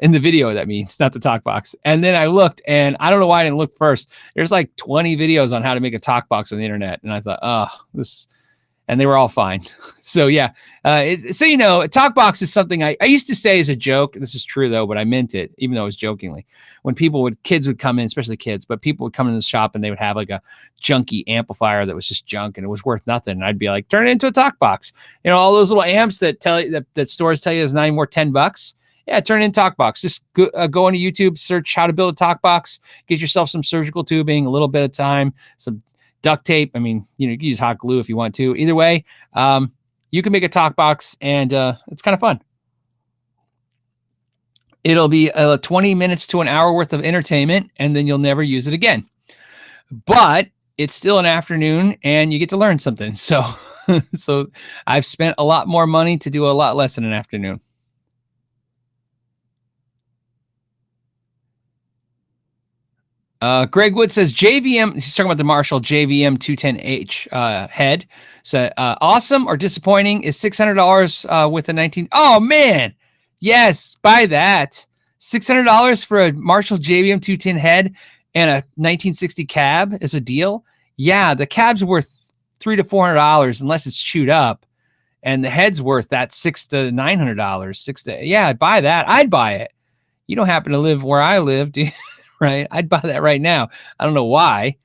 In the video, that means, not the talk box. And then I looked, and I don't know why I didn't look first. There's like 20 videos on how to make a talk box on the internet, and I thought, oh, this... And they were all fine. So yeah. So, you know, a talk box is something I used to say as a joke. This is true though, but I meant it, even though it was jokingly. When kids would come in, especially kids, but people would come in the shop and they would have like a junky amplifier that was just junk and it was worth nothing. And I'd be like, turn it into a talk box. You know, all those little amps that tell you that stores tell you is not anymore $10. Yeah, turn it into talk box. Just go onto YouTube, search how to build a talk box, get yourself some surgical tubing, a little bit of time, some duct tape. I mean, you know, you can use hot glue if you want to. Either way, you can make a talk box, and it's kind of fun. It'll be 20 minutes to an hour worth of entertainment, and then you'll never use it again. But it's still an afternoon, and you get to learn something. So, so I've spent a lot more money to do a lot less in an afternoon. Greg Wood says JVM. He's talking about the Marshall JVM 210H head. So awesome or disappointing is $600 with a 19. Oh man, yes, buy that. $600 for a Marshall JVM 210 head and a 1960 cab is a deal. Yeah, the cab's worth $300 to $400 unless it's chewed up, and the head's worth that $600 to $900. Yeah, I'd buy that. I'd buy it. You don't happen to live where I live, do you? Right? I'd buy that right now. I don't know why.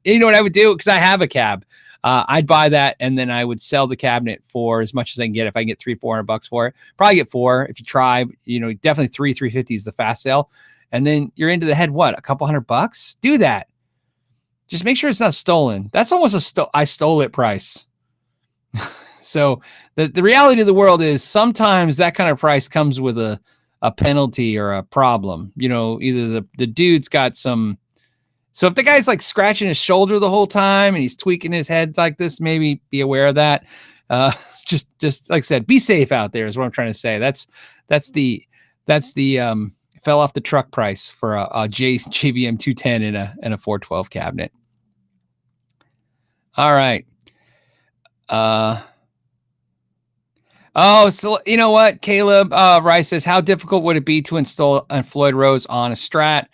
You know what I would do? Because I have a cab. I'd buy that, and then I would sell the cabinet for as much as I can get. If I can get $300-400 for it, probably get $400 if you try. You know, definitely $350 is the fast sale, and then you're into the head. What, a couple $100? Do that. Just make sure it's not stolen. That's almost I stole it price. So the reality of the world is sometimes that kind of price comes with a penalty or a problem. You know, either the dude's got some. So if the guy's like scratching his shoulder the whole time and he's tweaking his head like this, maybe be aware of that. Just like I said, be safe out there is what I'm trying to say. That's the fell off the truck price for a JVM 210 and a 412 cabinet. All right. Oh, so you know what? Caleb Rice says, how difficult would it be to install a Floyd Rose on a Strat?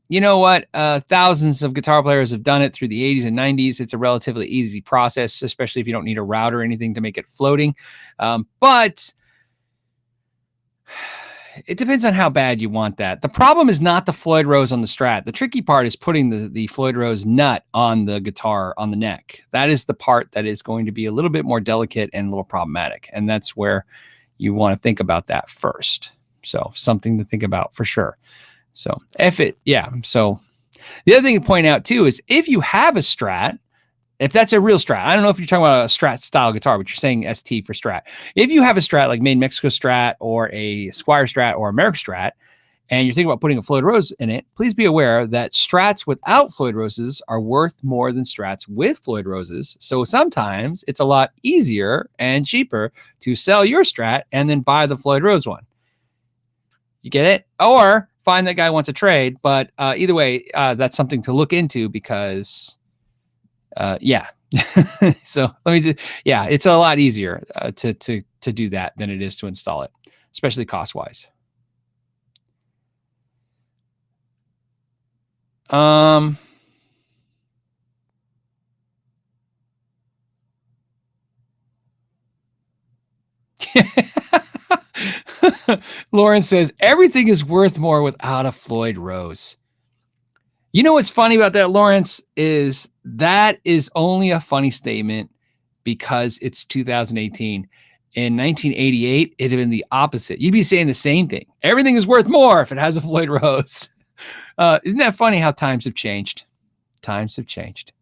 You know what? Thousands of guitar players have done it through the 80s and 90s. It's a relatively easy process, especially if you don't need a router or anything to make it floating. But it depends on how bad you want that. The problem is not the Floyd Rose on the Strat. The tricky part is putting the Floyd Rose nut on the guitar on the neck. That is the part that is going to be a little bit more delicate and a little problematic. And that's where you want to think about that first. So something to think about for sure. So So the other thing to point out too is if you have a Strat, if that's a real Strat, I don't know if you're talking about a Strat style guitar, but you're saying ST for Strat. If you have a Strat like made Mexico Strat or a Squier Strat or American Strat, and you're thinking about putting a Floyd Rose in it, please be aware that Strats without Floyd Roses are worth more than Strats with Floyd Roses. So sometimes it's a lot easier and cheaper to sell your Strat and then buy the Floyd Rose one. You get it? Or find that guy wants a trade. But either way, that's something to look into because... so let me do, it's a lot easier to do that than it is to install it, especially cost wise. Lauren says everything is worth more without a Floyd Rose. You know what's funny about that, Lawrence, is that is only a funny statement because it's 2018. In 1988, it'd have been the opposite. You'd be saying the same thing. Everything is worth more if it has a Floyd Rose. Isn't that funny how times have changed? Times have changed.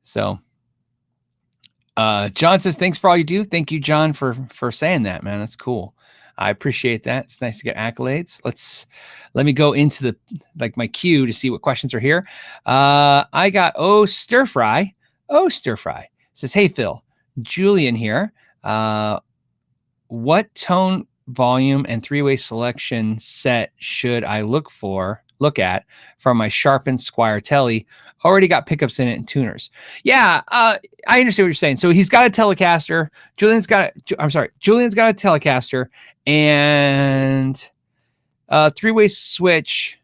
So John says, thanks for all you do. Thank you, John, for saying that, man. That's cool. I appreciate that. It's nice to get accolades. Let me go into my queue to see what questions are here. I got Stir Fry says, hey Phil, Julian here. What tone, volume, and three-way selection set should I look at from my sharpened Squier Telly? Already got pickups in it and tuners. Yeah, I understand what you're saying. So he's got a Telecaster. Julian's got a Telecaster and a three-way switch.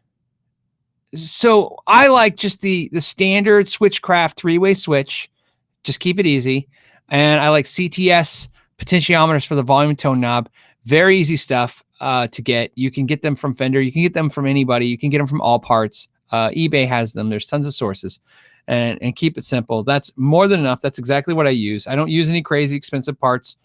So I like just the standard Switchcraft three-way switch. Just keep it easy. And I like CTS potentiometers for the volume and tone knob. Very easy stuff to get. You can get them from Fender. You can get them from anybody. You can get them from All Parts. eBay has them. There's tons of sources. And keep it simple. That's more than enough. That's exactly what I use. I don't use any crazy expensive parts.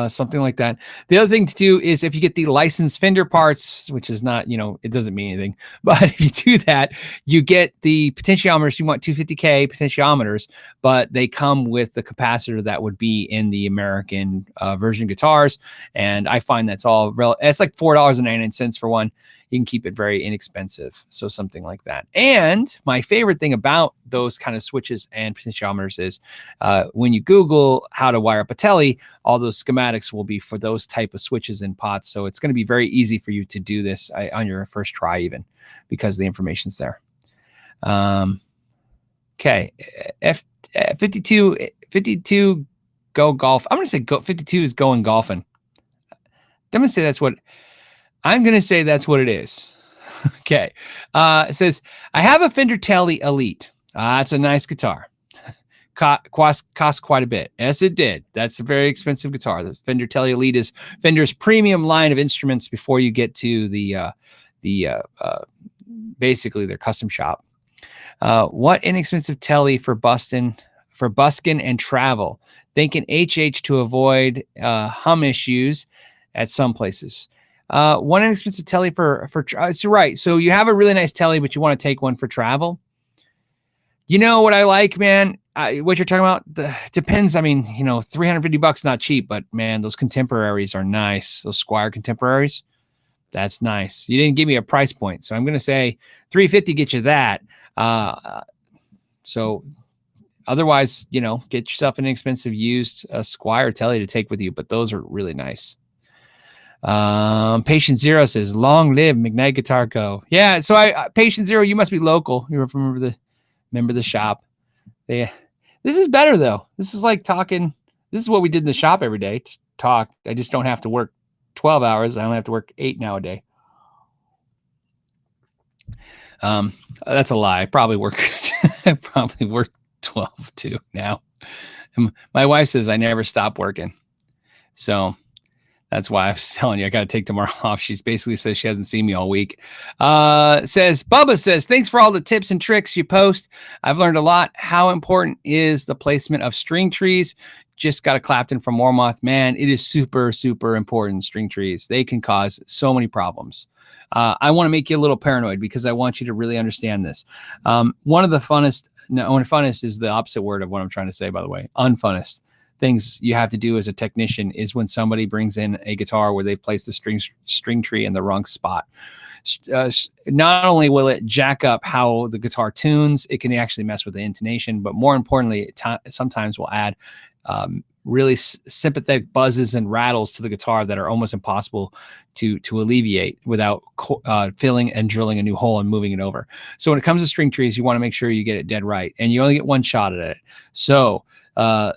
Something like that. The other thing to do is if you get the licensed Fender parts, which is not, it doesn't mean anything, but if you do that, you get the potentiometers. You want 250K potentiometers, but they come with the capacitor that would be in the American version guitars. And I find that's all it's like $4.99 for one. You can keep it very inexpensive. So something like that. And my favorite thing about those kind of switches and potentiometers is when you Google how to wire up a Telly, all those schematics will be for those type of switches and pots. So it's going to be very easy for you to do this on your first try, even because the information's there. Okay. 52 go golf. I'm going to say 52 is going golfing. I'm going to say that's what it is. Okay. It says, I have a Fender Telly Elite. It's a nice guitar. Cost quite a bit. Yes, it did. That's a very expensive guitar. The Fender Telly Elite is Fender's premium line of instruments before you get to the basically their custom shop. What inexpensive Telly for buskin and travel? Thinking HH to avoid hum issues at some places. One inexpensive Telly for so right. So you have a really nice Telly, but you want to take one for travel. You know what I like, man? What you're talking about depends. I mean, $350 not cheap, but man, those contemporaries are nice. Those Squier contemporaries, that's nice. You didn't give me a price point, so I'm going to say $350 get you that. So otherwise, get yourself an inexpensive used Squier Telly to take with you, but those are really nice. Patient Zero says, long live McKnight Guitar Co. Yeah, so Patient Zero, you must be local. You remember the shop. This is better though. This is like talking This is what we did in the shop every day. Just talk. I just don't have to work 12 hours. I only have to work 8 now a day. That's a lie. I probably work 12 too now. And my wife says I never stop working. So that's why I was telling you I got to take tomorrow off. She basically says she hasn't seen me all week. Bubba says, thanks for all the tips and tricks you post. I've learned a lot. How important is the placement of string trees? Just got a Clapton from Warmoth. Man, it is super, super important, string trees. They can cause so many problems. I want to make you a little paranoid because I want you to really understand this. One of the funnest is the opposite word of what I'm trying to say, by the way. Unfunnest things you have to do as a technician is when somebody brings in a guitar where they place the string tree in the wrong spot. Not only will it jack up how the guitar tunes, it can actually mess with the intonation, but more importantly, it sometimes will add really sympathetic buzzes and rattles to the guitar that are almost impossible to alleviate without filling and drilling a new hole and moving it over. So when it comes to string trees, you want to make sure you get it dead right, and you only get one shot at it. So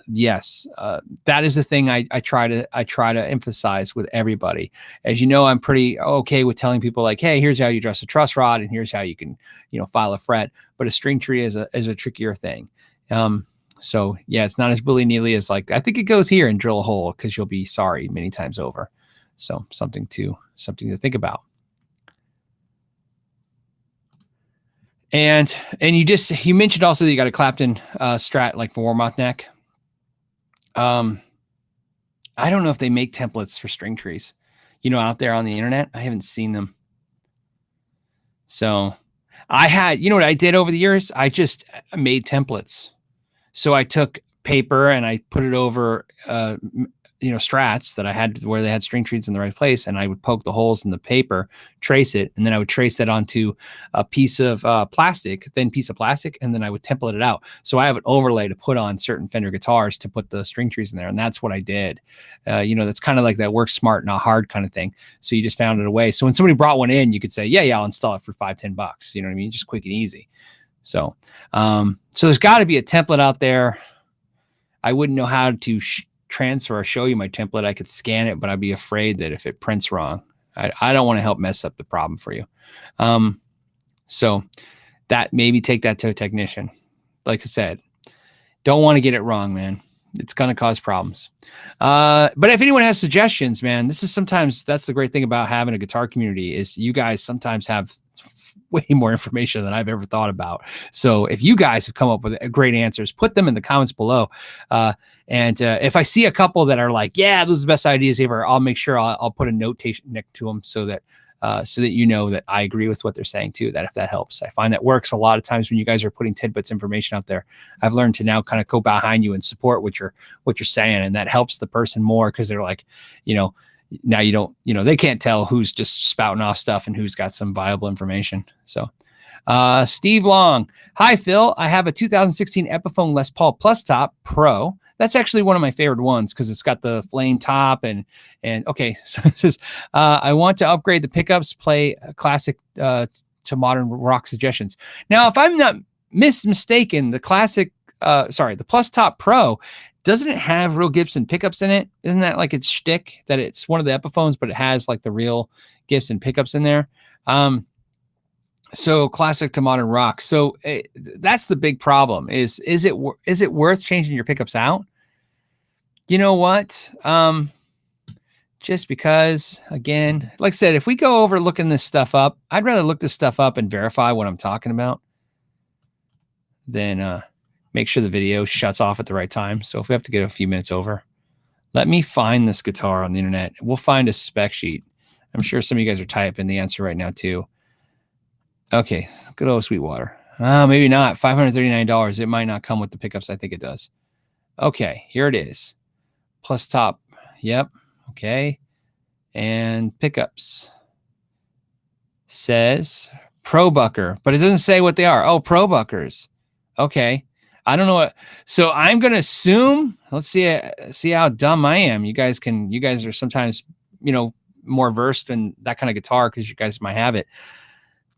yes, that is the thing I try to emphasize with everybody. As you know, I'm pretty okay with telling people like, hey, here's how you dress a truss rod, and here's how you can, file a fret. But a string tree is a trickier thing. So yeah, it's not as willy-nilly as like, I think it goes here and drill a hole, because you'll be sorry many times over. So something to think about. And you mentioned also that you got a Clapton Strat like for Warmoth neck. I don't know if they make templates for string trees, out there on the internet. I haven't seen them. So I had, what I did over the years? I just made templates. So I took paper and I put it over, strats that I had where they had string trees in the right place, and I would poke the holes in the paper, trace it, and then I would trace that onto a piece of plastic, and then I would template it out. So I have an overlay to put on certain Fender guitars to put the string trees in there, and that's what I did. That's kind of like that work smart, not hard kind of thing. So you just found it a way. So when somebody brought one in, you could say, yeah, I'll install it for $5-10. You know what I mean? Just quick and easy. So, there's got to be a template out there. I wouldn't know how to transfer or show you my template. I could scan it, but I'd be afraid that if it prints wrong, I don't want to help mess up the problem for you. So that maybe take that to a technician. Like I said, don't want to get it wrong, man. It's going to cause problems. But if anyone has suggestions, man, that's the great thing about having a guitar community is you guys sometimes have way more information than I've ever thought about. So if you guys have come up with great answers, put them in the comments below. And if I see a couple that are like, yeah, those are the best ideas ever, I'll make sure I'll put a notation next to them so that you know that I agree with what they're saying too, that if that helps. I find that works a lot of times when you guys are putting tidbits information out there. I've learned to now kind of go behind you and support what you're saying. And that helps the person more, because they're like, now you don't, they can't tell who's just spouting off stuff and who's got some viable information. So Steve Long, hi Phil, I have a 2016 Epiphone Les Paul Plus Top Pro. That's actually one of my favorite ones because it's got the flame top and okay. So it says, I want to upgrade the pickups, play classic to modern rock suggestions. Now, if I'm not mistaken, the the Plus Top Pro, doesn't it have real Gibson pickups in it? Isn't that like its shtick, that it's one of the Epiphones, but it has like the real Gibson pickups in there? So classic to modern rock. So that's the big problem. Is it worth changing your pickups out? You know what? Just because, again, like I said, if we go over looking this stuff up, I'd rather look this stuff up and verify what I'm talking about than make sure the video shuts off at the right time. So if we have to get a few minutes over, let me find this guitar on the internet. We'll find a spec sheet. I'm sure some of you guys are typing the answer right now too. Okay, good old Sweetwater. Maybe not. $539. It might not come with the pickups. I think it does. Okay, here it is. Plus top. Yep. Okay. And pickups. Says Pro Bucker, but it doesn't say what they are. Oh, Pro Buckers. Okay. I don't know what. So I'm going to assume, let's see how dumb I am. You guys are sometimes, more versed in that kind of guitar because you guys might have it.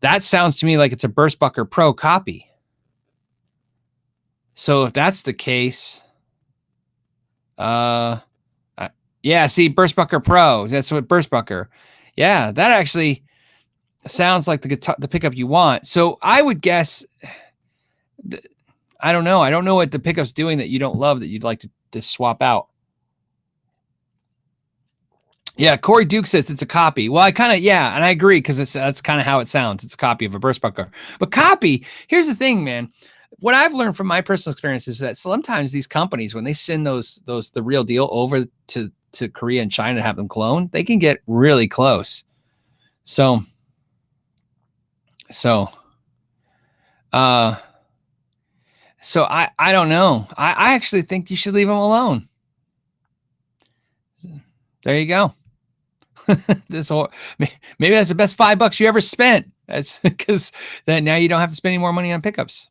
That sounds to me like it's a Burstbucker Pro copy. So if that's the case, Yeah, see, Burstbucker Pro. That's what Burstbucker. Yeah, that actually sounds like the guitar, the pickup you want. So I would guess, I don't know. I don't know what the pickup's doing that you don't love that you'd like to swap out. Yeah, Corey Duke says it's a copy. Well, I kind of, yeah, and I agree because that's kind of how it sounds. It's a copy of a Burstbucker. But copy, here's the thing, man. What I've learned from my personal experience is that sometimes these companies, when they send the real deal over to Korea and China to have them cloned, they can get really close. So I don't know. I actually think you should leave them alone. There you go. Maybe that's the best $5 you ever spent. That's because then now you don't have to spend any more money on pickups.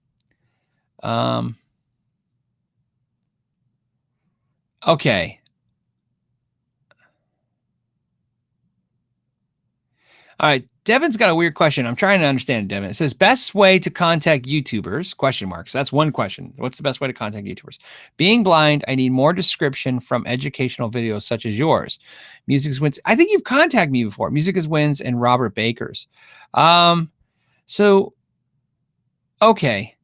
Okay. All right. Devin's got a weird question. I'm trying to understand it, Devin. It says best way to contact YouTubers, question marks. That's one question. What's the best way to contact YouTubers? Being blind, I need more description from educational videos such as yours. Music is Wins. I think you've contacted me before. Music is Wins and Robert Baker's. So, okay.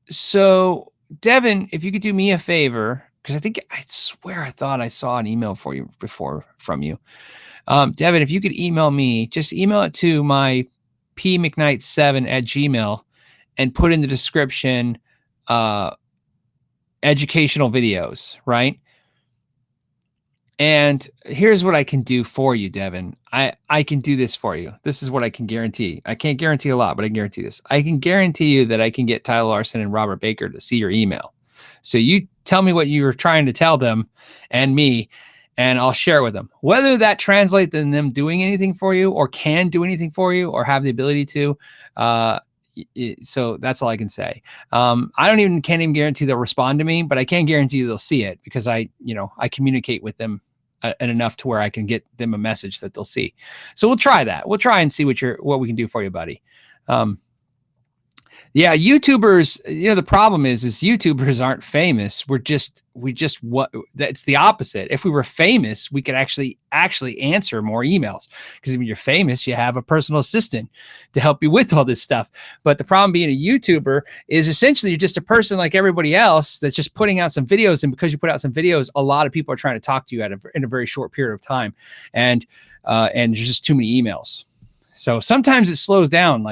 So, Devin, if you could do me a favor, because I swear I thought I saw an email for you before from you. Devin, if you could email me, just email it to my pmcknight7@gmail and put in the description educational videos, right? And here's what I can do for you, Devin. I can do this for you. This is what I can guarantee. I can't guarantee a lot, but I can guarantee this. I can guarantee you that I can get Tyler Larson and Robert Baker to see your email. So you tell me what you were trying to tell them and me, and I'll share with them. Whether that translates in them doing anything for you or can do anything for you or have the ability to, so that's all I can say. Can't even guarantee they'll respond to me, but I can guarantee they'll see it because I communicate with them and enough to where I can get them a message that they'll see. So we'll try that. We'll try and see what we can do for you, buddy. Yeah, YouTubers, the problem is YouTubers aren't famous. That's the opposite. If we were famous, we could actually answer more emails because when you're famous, you have a personal assistant to help you with all this stuff. But the problem being a YouTuber is essentially you're just a person like everybody else that's just putting out some videos. And because you put out some videos, a lot of people are trying to talk to you in a very short period of time. And there's just too many emails. So sometimes it slows down,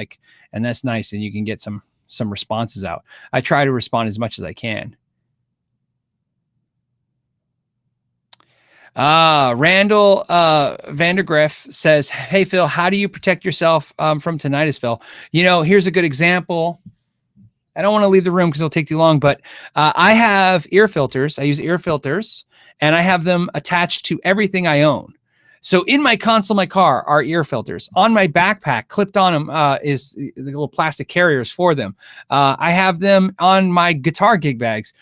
and that's nice. And you can get some responses out. I try to respond as much as I can. Randall Vandergriff says, hey, Phil, how do you protect yourself from tinnitus, Phil? Here's a good example. I don't want to leave the room because it'll take too long, but I have ear filters. I use ear filters, and I have them attached to everything I own. So in my console, my car are ear filters. On my backpack, clipped on them is the little plastic carriers for them. I have them on my guitar gig bags.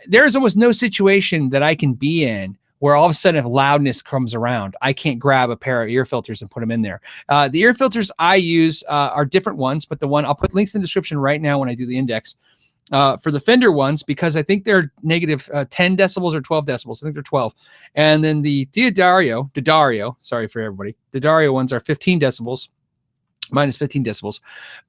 There's almost no situation that I can be in where all of a sudden if loudness comes around, I can't grab a pair of ear filters and put them in there. The ear filters I use are different ones, but I'll put links in the description right now when I do the index. For the Fender ones, because I think they're negative 10 decibels or 12 decibels. I think they're 12. And then the Addario, sorry for everybody. The Addario ones are 15 decibels, minus 15 decibels.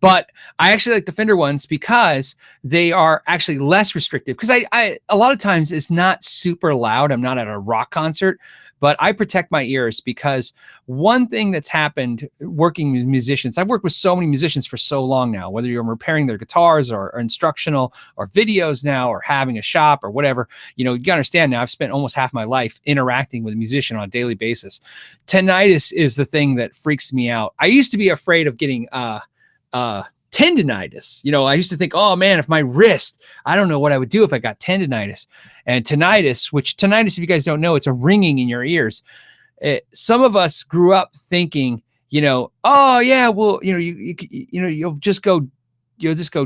But I actually like the Fender ones because they are actually less restrictive. Because I a lot of times it's not super loud. I'm not at a rock concert, but I protect my ears because one thing that's happened working with musicians, I've worked with so many musicians for so long now, whether you're repairing their guitars or instructional or videos now or having a shop or whatever, you gotta understand now I've spent almost half my life interacting with a musician on a daily basis. Tinnitus is the thing that freaks me out. I used to be afraid of getting tendinitis. I used to think, oh man, if my wrist, I don't know what I would do if I got tendinitis. And tinnitus, if you guys don't know, it's a ringing in your ears. Some of us grew up thinking, oh yeah, well, you'll just go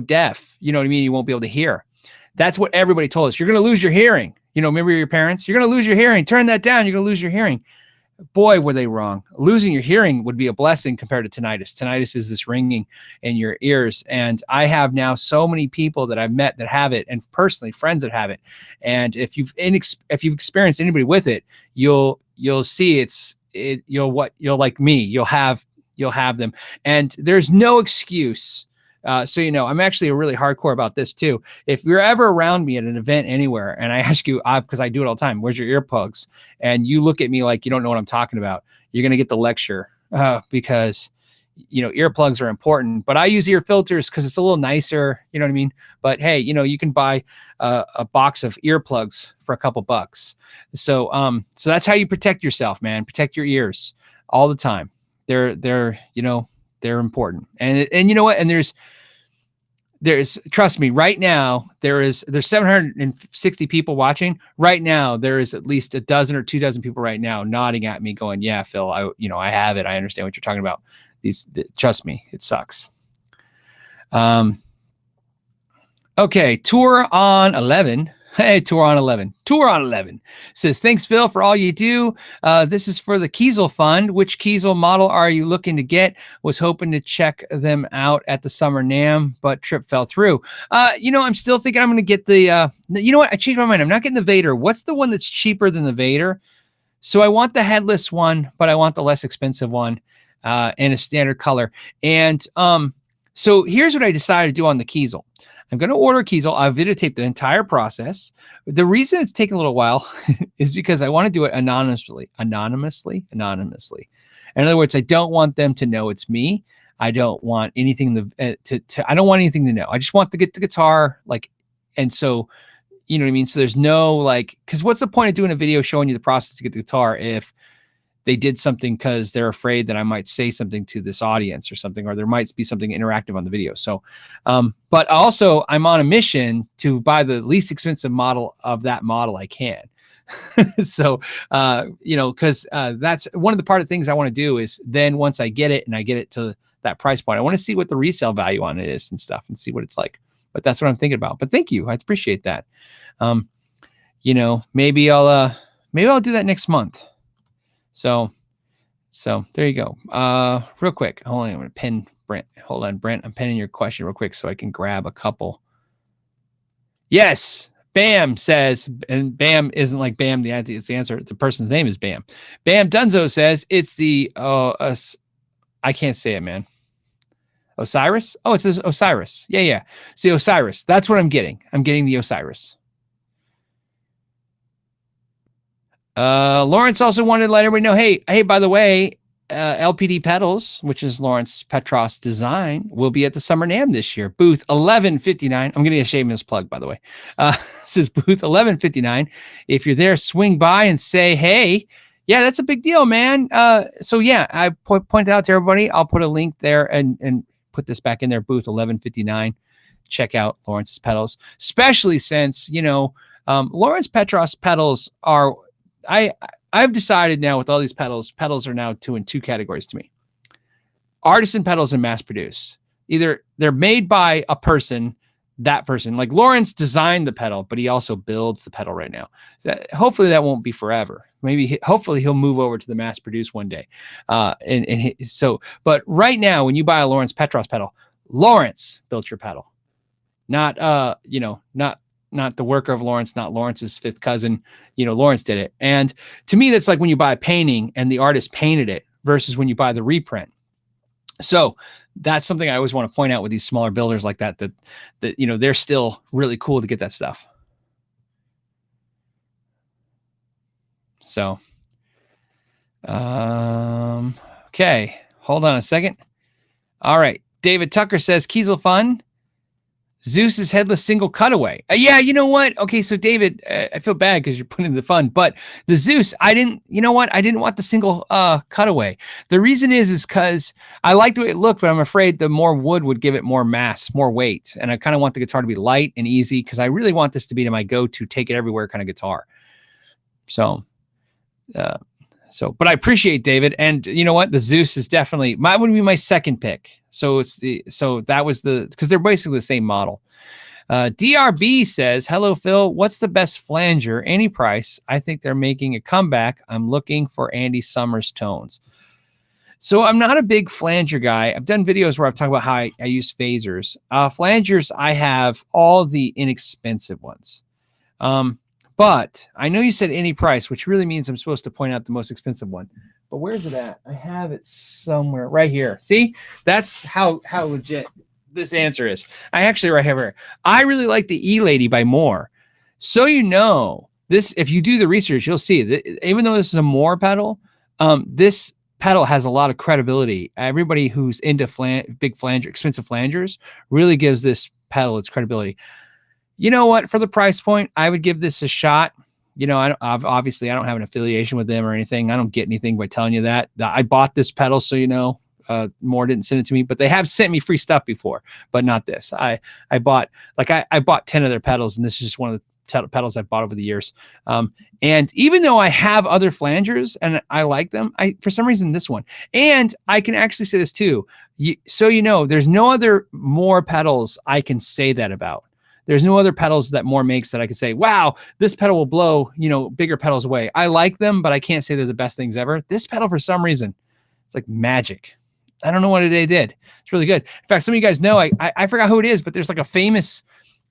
deaf. You know what I mean? You won't be able to hear. That's what everybody told us. You're going to lose your hearing. Remember your parents? You're going to lose your hearing. Turn that down. You're going to lose your hearing. boy, were they wrong. Losing your hearing would be a blessing compared to tinnitus. Tinnitus is this ringing in your ears. And I have now so many people that I've met that have it, and personally friends that have it. And if you've experienced anybody with it, you'll see you'll like me, you'll have them. And there's no excuse. So, I'm actually really hardcore about this too. If you're ever around me at an event anywhere and I ask you, because I do it all the time, where's your earplugs? And you look at me like you don't know what I'm talking about, you're going to get the lecture because, earplugs are important. But I use ear filters because it's a little nicer. You know what I mean? But hey, you can buy a box of earplugs for a couple bucks. So that's how you protect yourself, man. Protect your ears all the time. They're important. And you know what? And there's trust me, right now there's 760 people watching right now. There is at least a dozen or 24 people right now nodding at me going, yeah, Phil, I have it. I understand what you're talking about. Trust me, it sucks. Okay. Tour on 11. Hey, Tour on 11 says, thanks, Phil, for all you do. This is for the Kiesel Fund. Which Kiesel model are you looking to get? Was hoping to check them out at the Summer NAMM, but trip fell through. I'm still thinking I'm going to get the, you know what? I changed my mind. I'm not getting the Vader. What's the one that's cheaper than the Vader? So I want the headless one, but I want the less expensive one in a standard color. And so here's what I decided to do on the Kiesel. I'm going to order a Kiesel. I'll videotape the entire process. The reason it's taking a little while is because I want to do it anonymously. In other words, I don't want them to know it's me. I don't want anything I don't want anything to know. I just want to get the guitar, and so, you know what I mean? So there's no because what's the point of doing a video showing you the process to get the guitar if they did something because they're afraid that I might say something to this audience or something, or there might be something interactive on the video. So, but also I'm on a mission to buy the least expensive model of that model I can. So, because that's one of the part of things I want to do is then once I get it and I get it to that price point, I want to see what the resale value on it is and stuff and see what it's like. But that's what I'm thinking about. But thank you. I appreciate that. Maybe I'll do that next month. So there you go. Real quick. Hold on. I'm going to pin Brent. Hold on, Brent. I'm pinning your question real quick so I can grab a couple. Yes. Bam says, and Bam isn't like Bam. It's the answer. The person's name is Bam. Bam Dunzo says it's the, I can't say it, man. Osiris. Oh, it says Osiris. Yeah. See, Osiris. That's what I'm getting. I'm getting the Osiris. Lawrence also wanted to let everybody know, hey, by the way, LPD Pedals, which is Lawrence Petros design, will be at the Summer NAMM this year. Booth 1159. I'm getting a shameless plug, by the way. Says booth 1159. If you're there, swing by and say, hey. Yeah, that's a big deal, man. So yeah, I pointed out to everybody. I'll put a link there and put this back in there. Booth 1159. Check out Lawrence's pedals, especially since, Lawrence Petros pedals are, I've decided now with all these pedals are now in two categories to me. Artisan pedals and mass produced. Either they're made by a person, that person, like Lawrence designed the pedal, but he also builds the pedal right now. Hopefully that won't be forever. Hopefully he'll move over to the mass produced one day. But right now, when you buy a Lawrence Petros pedal, Lawrence built your pedal, not the worker of Lawrence, not Lawrence's fifth cousin. Lawrence did it. And to me, that's like when you buy a painting and the artist painted it versus when you buy the reprint. So that's something I always want to point out with these smaller builders like that they're still really cool to get that stuff. So, okay, hold on a second. All right. David Tucker says Kiesel Fun. Zeus's headless single cutaway. Yeah, you know what? Okay, so David, I feel bad because you're putting in the fun, but the Zeus, I didn't want the single cutaway. The reason is because I like the way it looked, but I'm afraid the more wood would give it more mass, more weight. And I kind of want the guitar to be light and easy because I really want this to be my go-to, take it everywhere kind of guitar. So, but I appreciate David. And you know what? The Zeus is definitely would be my second pick. So that was because they're basically the same model. DRB says, hello, Phil. What's the best flanger? Any price. I think they're making a comeback. I'm looking for Andy Summers tones. So I'm not a big flanger guy. I've done videos where I've talked about how I use phasers. Flangers, I have all the inexpensive ones. But I know you said any price, which really means I'm supposed to point out the most expensive one. But where's it at? I have it somewhere right here. See, that's how legit this answer is. I actually right here. I really like the E-Lady by Moore. So you know this, if you do the research, you'll see that even though this is a Moore pedal, this pedal has a lot of credibility. Everybody who's into big flanger, expensive flangers, really gives this pedal its credibility. You know what? For the price point, I would give this a shot. You know, obviously I don't have an affiliation with them or anything. I don't get anything by telling you that. I bought this pedal, so you know, Moore didn't send it to me, but they have sent me free stuff before, but not this. I bought 10 of their pedals, and this is just one of the pedals I've bought over the years. And even though I have other flangers and I like them, for some reason this one, and I can actually say this too. So you know, there's no other Moore pedals I can say that about. There's no other pedals that Moore makes that I could say, wow, this pedal will blow, you know, bigger pedals away. I like them, but I can't say they're the best things ever. This pedal, for some reason, it's like magic. I don't know what they did. It's really good. In fact, some of you guys know, I forgot who it is, but there's like a famous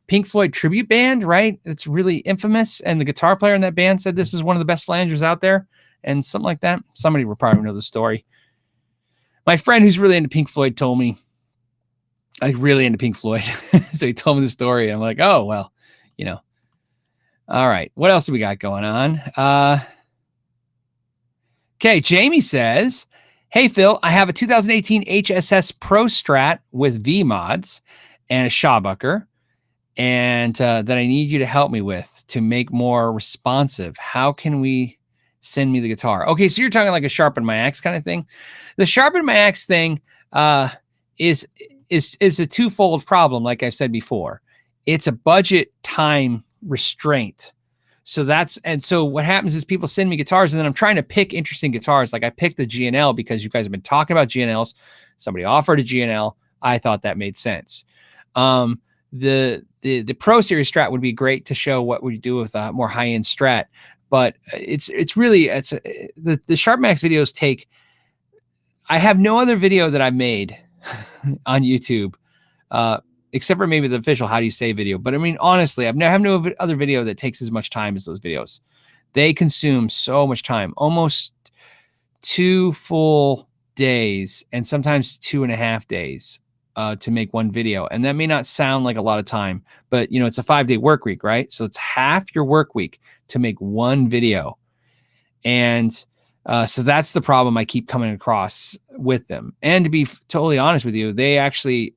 Pink Floyd tribute band, right? It's really infamous. And the guitar player in that band said this is one of the best flangers out there and something like that. Somebody will probably know the story. My friend who's really into Pink Floyd told me, like really into Pink Floyd. So he told me the story. I'm like, oh, well, you know. All right. What else do we got going on? Okay. Jamie says, hey, Phil, I have a 2018 HSS Pro Strat with V mods and a Shawbucker, and that I need you to help me with to make more responsive. How can we send me the guitar? Okay. So you're talking like a sharpen my axe kind of thing. The sharpen my axe thing is a twofold problem. Like I said before, it's a budget time restraint. So what happens is people send me guitars and then I'm trying to pick interesting guitars. Like I picked the GNL because you guys have been talking about GNLs. Somebody offered a GNL. I thought that made sense. The Pro Series Strat would be great to show what we do with a more high-end Strat, but the Sharp Max videos take, I have no other video that I've made on YouTube, except for maybe the official how do you say video. But I mean, honestly, I have no other video that takes as much time as those videos. They consume so much time, almost 2 full days and sometimes 2.5 days to make one video. And that may not sound like a lot of time, but you know, it's a 5-day work week, right? So it's half your work week to make one video. And so that's the problem I keep coming across with them. And to be totally honest with you, they actually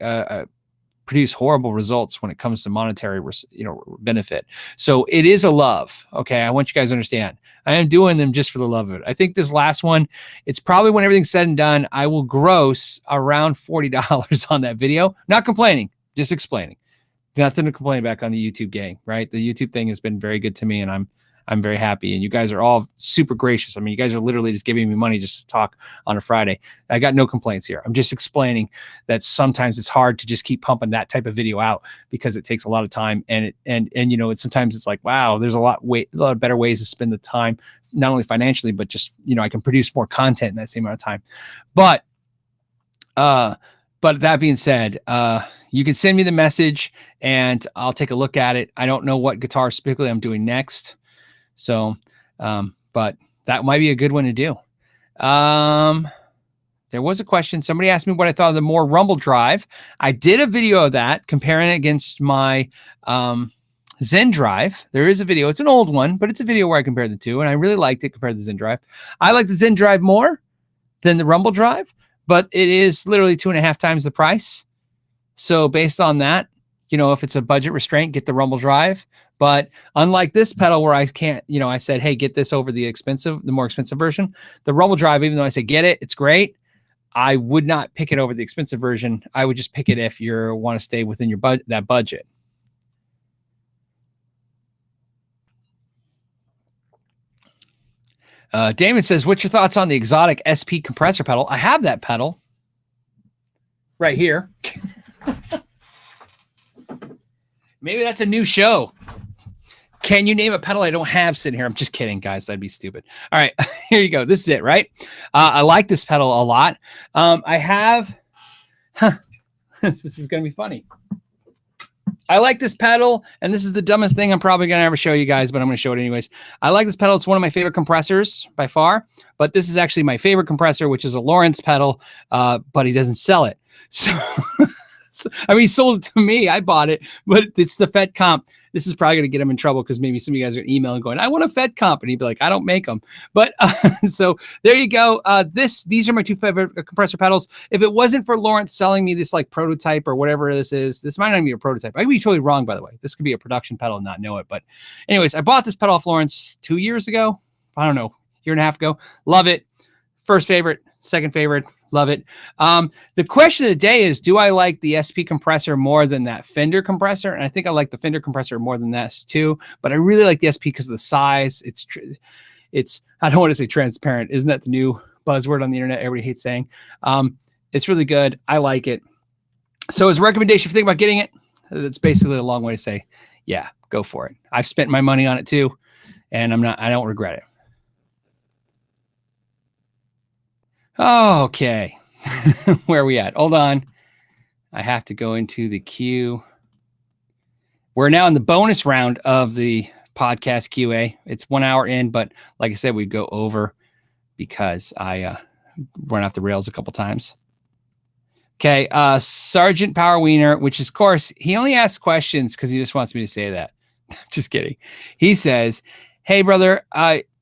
produce horrible results when it comes to monetary, benefit. So it is a love. Okay, I want you guys to understand. I am doing them just for the love of it. I think this last one, it's probably when everything's said and done, I will gross around $40 on that video. Not complaining, just explaining. Nothing to complain back on the YouTube gang, right? The YouTube thing has been very good to me, and I'm very happy. And you guys are all super gracious. I mean, you guys are literally just giving me money just to talk on a Friday. I got no complaints here. I'm just explaining that sometimes it's hard to just keep pumping that type of video out because it takes a lot of time. And you know, sometimes it's like, wow, there's a lot of better ways to spend the time, not only financially, but just, you know, I can produce more content in that same amount of time. But that being said, you can send me the message and I'll take a look at it. I don't know what guitar specifically I'm doing next. So, but that might be a good one to do. There was a question. Somebody asked me what I thought of the Moore Rumble Drive. I did a video of that, comparing it against my Zen Drive. There is a video. It's an old one, but it's a video where I compared the two, and I really liked it compared to the Zen Drive. I like the Zen Drive more than the Rumble Drive, but it is literally 2.5 times the price. So based on that, you know, if it's a budget restraint, get the Rumble Drive. But unlike this pedal where I can't, you know, I said, hey, get this over the more expensive version. The Rumble Drive, even though I said get it, it's great. I would not pick it over the expensive version. I would just pick it if you want to stay within your that budget. Damon says, what's your thoughts on the exotic SP compressor pedal? I have that pedal right here. Maybe that's a new show. Can you name a pedal I don't have sitting here? I'm just kidding, guys. That'd be stupid. All right, here you go. This is it, right? I like this pedal a lot. I have, this is going to be funny. I like this pedal, and this is the dumbest thing I'm probably going to ever show you guys, but I'm going to show it anyways. I like this pedal. It's one of my favorite compressors by far, but this is actually my favorite compressor, which is a Lawrence pedal, but he doesn't sell it. So, I mean, he sold it to me. I bought it, but it's the Fed Comp. This is probably going to get him in trouble because maybe some of you guys are emailing going, I want a Fed Comp. And he'd be like, I don't make them. But so there you go. These are my two favorite compressor pedals. If it wasn't for Lawrence selling me this like prototype or whatever this is, this might not be a prototype. I could be totally wrong, by the way. This could be a production pedal and not know it. But anyways, I bought this pedal off Lawrence 2 years ago. I don't know, year and a half ago. Love it. First favorite, second favorite. Love it. The question of the day is, do I like the SP compressor more than that Fender compressor? And I think I like the Fender compressor more than that too, but I really like the SP because of the size. It's, I don't want to say transparent. Isn't that the new buzzword on the internet? Everybody hates saying. It's really good. I like it. So as a recommendation, if you think about getting it, it's basically a long way to say, yeah, go for it. I've spent my money on it too, and I don't regret it. Okay. Where are we at? Hold on. I have to go into the queue. We're now in the bonus round of the podcast QA. It's 1 hour in, but like I said, we go over because I run off the rails a couple times. Okay. Sergeant Power Wiener, which is, of course, he only asks questions because he just wants me to say that. Just kidding. He says, hey, brother,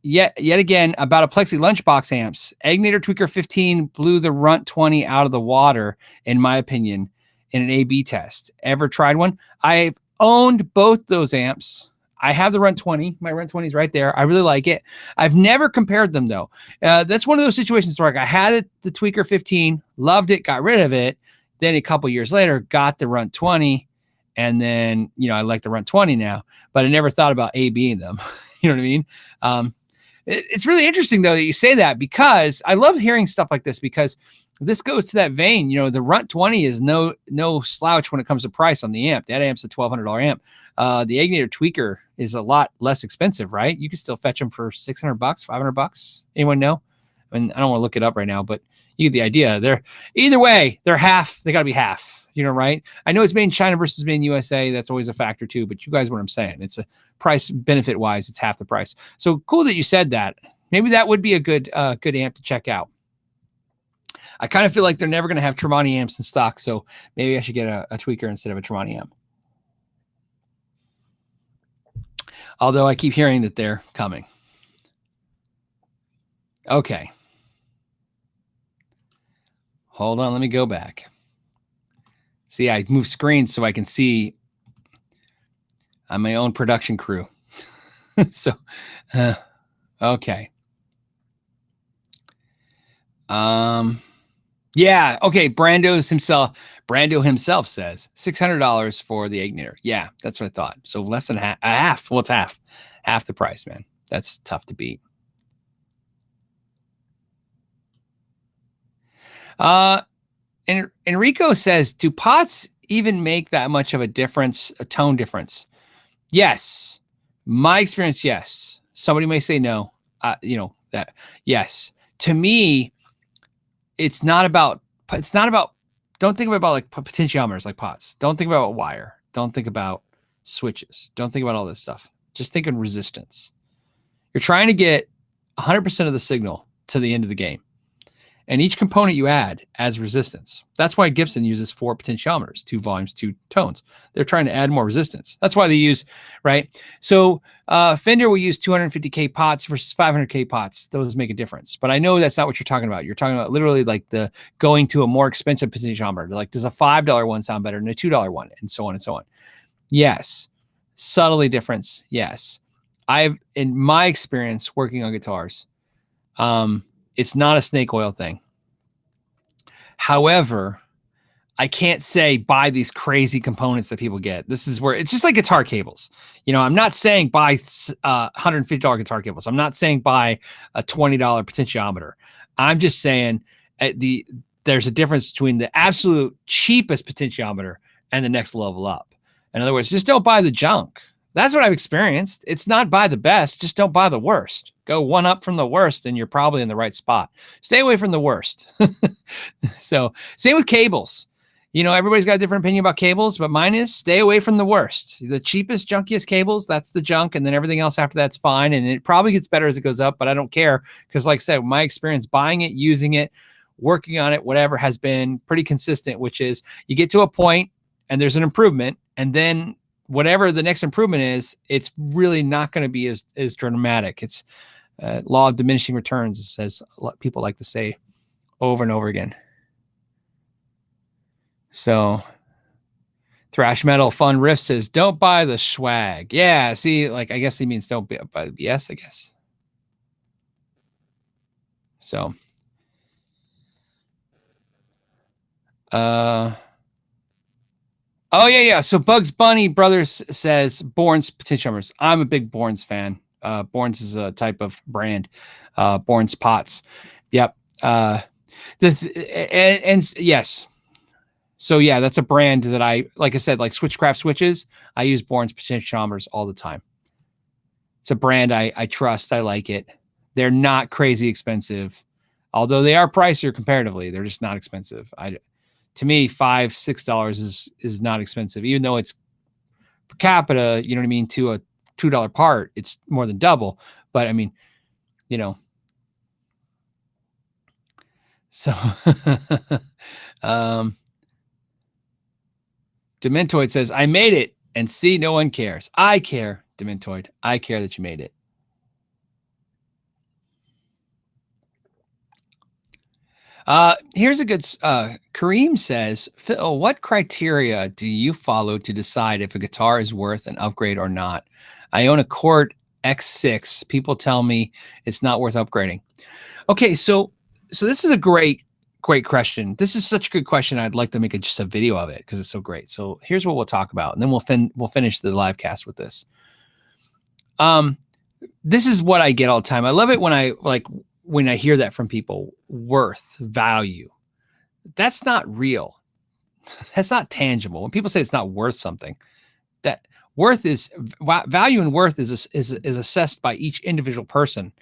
Yet again, about a Plexi lunchbox amps. Agnator Tweaker 15 blew the Runt 20 out of the water, in my opinion, in an A/B test. Ever tried one? I've owned both those amps. I have the Runt 20. My Runt 20 is right there. I really like it. I've never compared them, though. That's one of those situations where I had it, the Tweaker 15, loved it, got rid of it. Then a couple years later, got the Runt 20. And then, I like the Runt 20 now. But I never thought about A/Bing them. You know what I mean? It's really interesting, though, that you say that, because I love hearing stuff like this, because this goes to that vein. The Runt 20 is no slouch when it comes to price on the amp. That amp's a $1,200 amp. The Agnator Tweaker is a lot less expensive, right? You can still fetch them for $600, $500. Anyone know? I mean, I don't want to look it up right now, but you get the idea. Either way, they're half. They got to be half. Right? I know it's made in China versus made in USA. That's always a factor too, but you guys know what I'm saying. It's a price benefit wise, it's half the price. So cool that you said that. Maybe that would be a good amp to check out. I kind of feel like they're never going to have Tremonti amps in stock, so maybe I should get a tweaker instead of a Tremonti amp. Although I keep hearing that they're coming. Okay. Hold on, let me go back. See, I move screens so I can see. I'm my own production crew. So, okay. Yeah, okay. Brando himself says $600 for the Agnator. Yeah, that's what I thought. So less than half. Well, it's half the price, man. That's tough to beat. And Enrico says, do pots even make that much of a difference, a tone difference? Yes. My experience, yes. Somebody may say no. That yes. To me, it's not about, don't think about like potentiometers like pots. Don't think about wire. Don't think about switches. Don't think about all this stuff. Just think in resistance. You're trying to get 100% of the signal to the end of the game. And each component you add adds resistance. That's why Gibson uses 4 potentiometers, 2 volumes, 2 tones. They're trying to add more resistance. That's why they use, right? So Fender will use 250K pots versus 500K pots. Those make a difference. But I know that's not what you're talking about. You're talking about literally like the going to a more expensive potentiometer. Like, does a $5 one sound better than a $2 one? And so on and so on. Yes. Subtly difference. Yes. In my experience working on guitars, it's not a snake oil thing. However, I can't say buy these crazy components that people get. This is where it's just like guitar cables. I'm not saying buy $150 guitar cables. I'm not saying buy a $20 potentiometer. I'm just saying there's a difference between the absolute cheapest potentiometer and the next level up. In other words, just don't buy the junk. That's what I've experienced. It's not buy the best, just don't buy the worst. Go one up from the worst and you're probably in the right spot. Stay away from the worst. So same with cables. You know, everybody's got a different opinion about cables, but mine is stay away from the worst. The cheapest, junkiest cables, that's the junk. And then everything else after that's fine. And it probably gets better as it goes up, but I don't care. Because like I said, my experience buying it, using it, working on it, whatever, has been pretty consistent, which is you get to a point and there's an improvement. And then whatever the next improvement is, it's really not going to be as dramatic. It's law of diminishing returns, as people like to say over and over again. So Thrash Metal Fun Riff says, don't buy the swag. Yeah, see, like, I guess he means don't buy the BS, I guess. So, oh, yeah. So Bugs Bunny Brothers says, Borns potentiometers. I'm a big Borns fan. Borns is a type of brand. Borns pots. Yep. And yes. So yeah, that's a brand that like I said, like Switchcraft switches, I use Borns potentiometers all the time. It's a brand I trust. I like it. They're not crazy expensive, although they are pricier comparatively. They're just not expensive. To me, $5-6 is not expensive, even though it's per capita, you know what I mean, to a $2 part, it's more than double. But I mean, you know, so Dementoid says, I made it, and see, no one cares. I care, Dementoid. I care that you made it. Here's a good, Kareem says, Phil, what criteria do you follow to decide if a guitar is worth an upgrade or not? I own a Chord X6. People tell me it's not worth upgrading. Okay, so this is a great question. This is such a good question. I'd like to make just a video of it because it's so great. So here's what we'll talk about, and then we'll finish the live cast with this. This is what I get all the time. I love it when I hear that from people. Worth, value. That's not real. That's not tangible. When people say it's not worth something, that worth is value, and worth is assessed by each individual person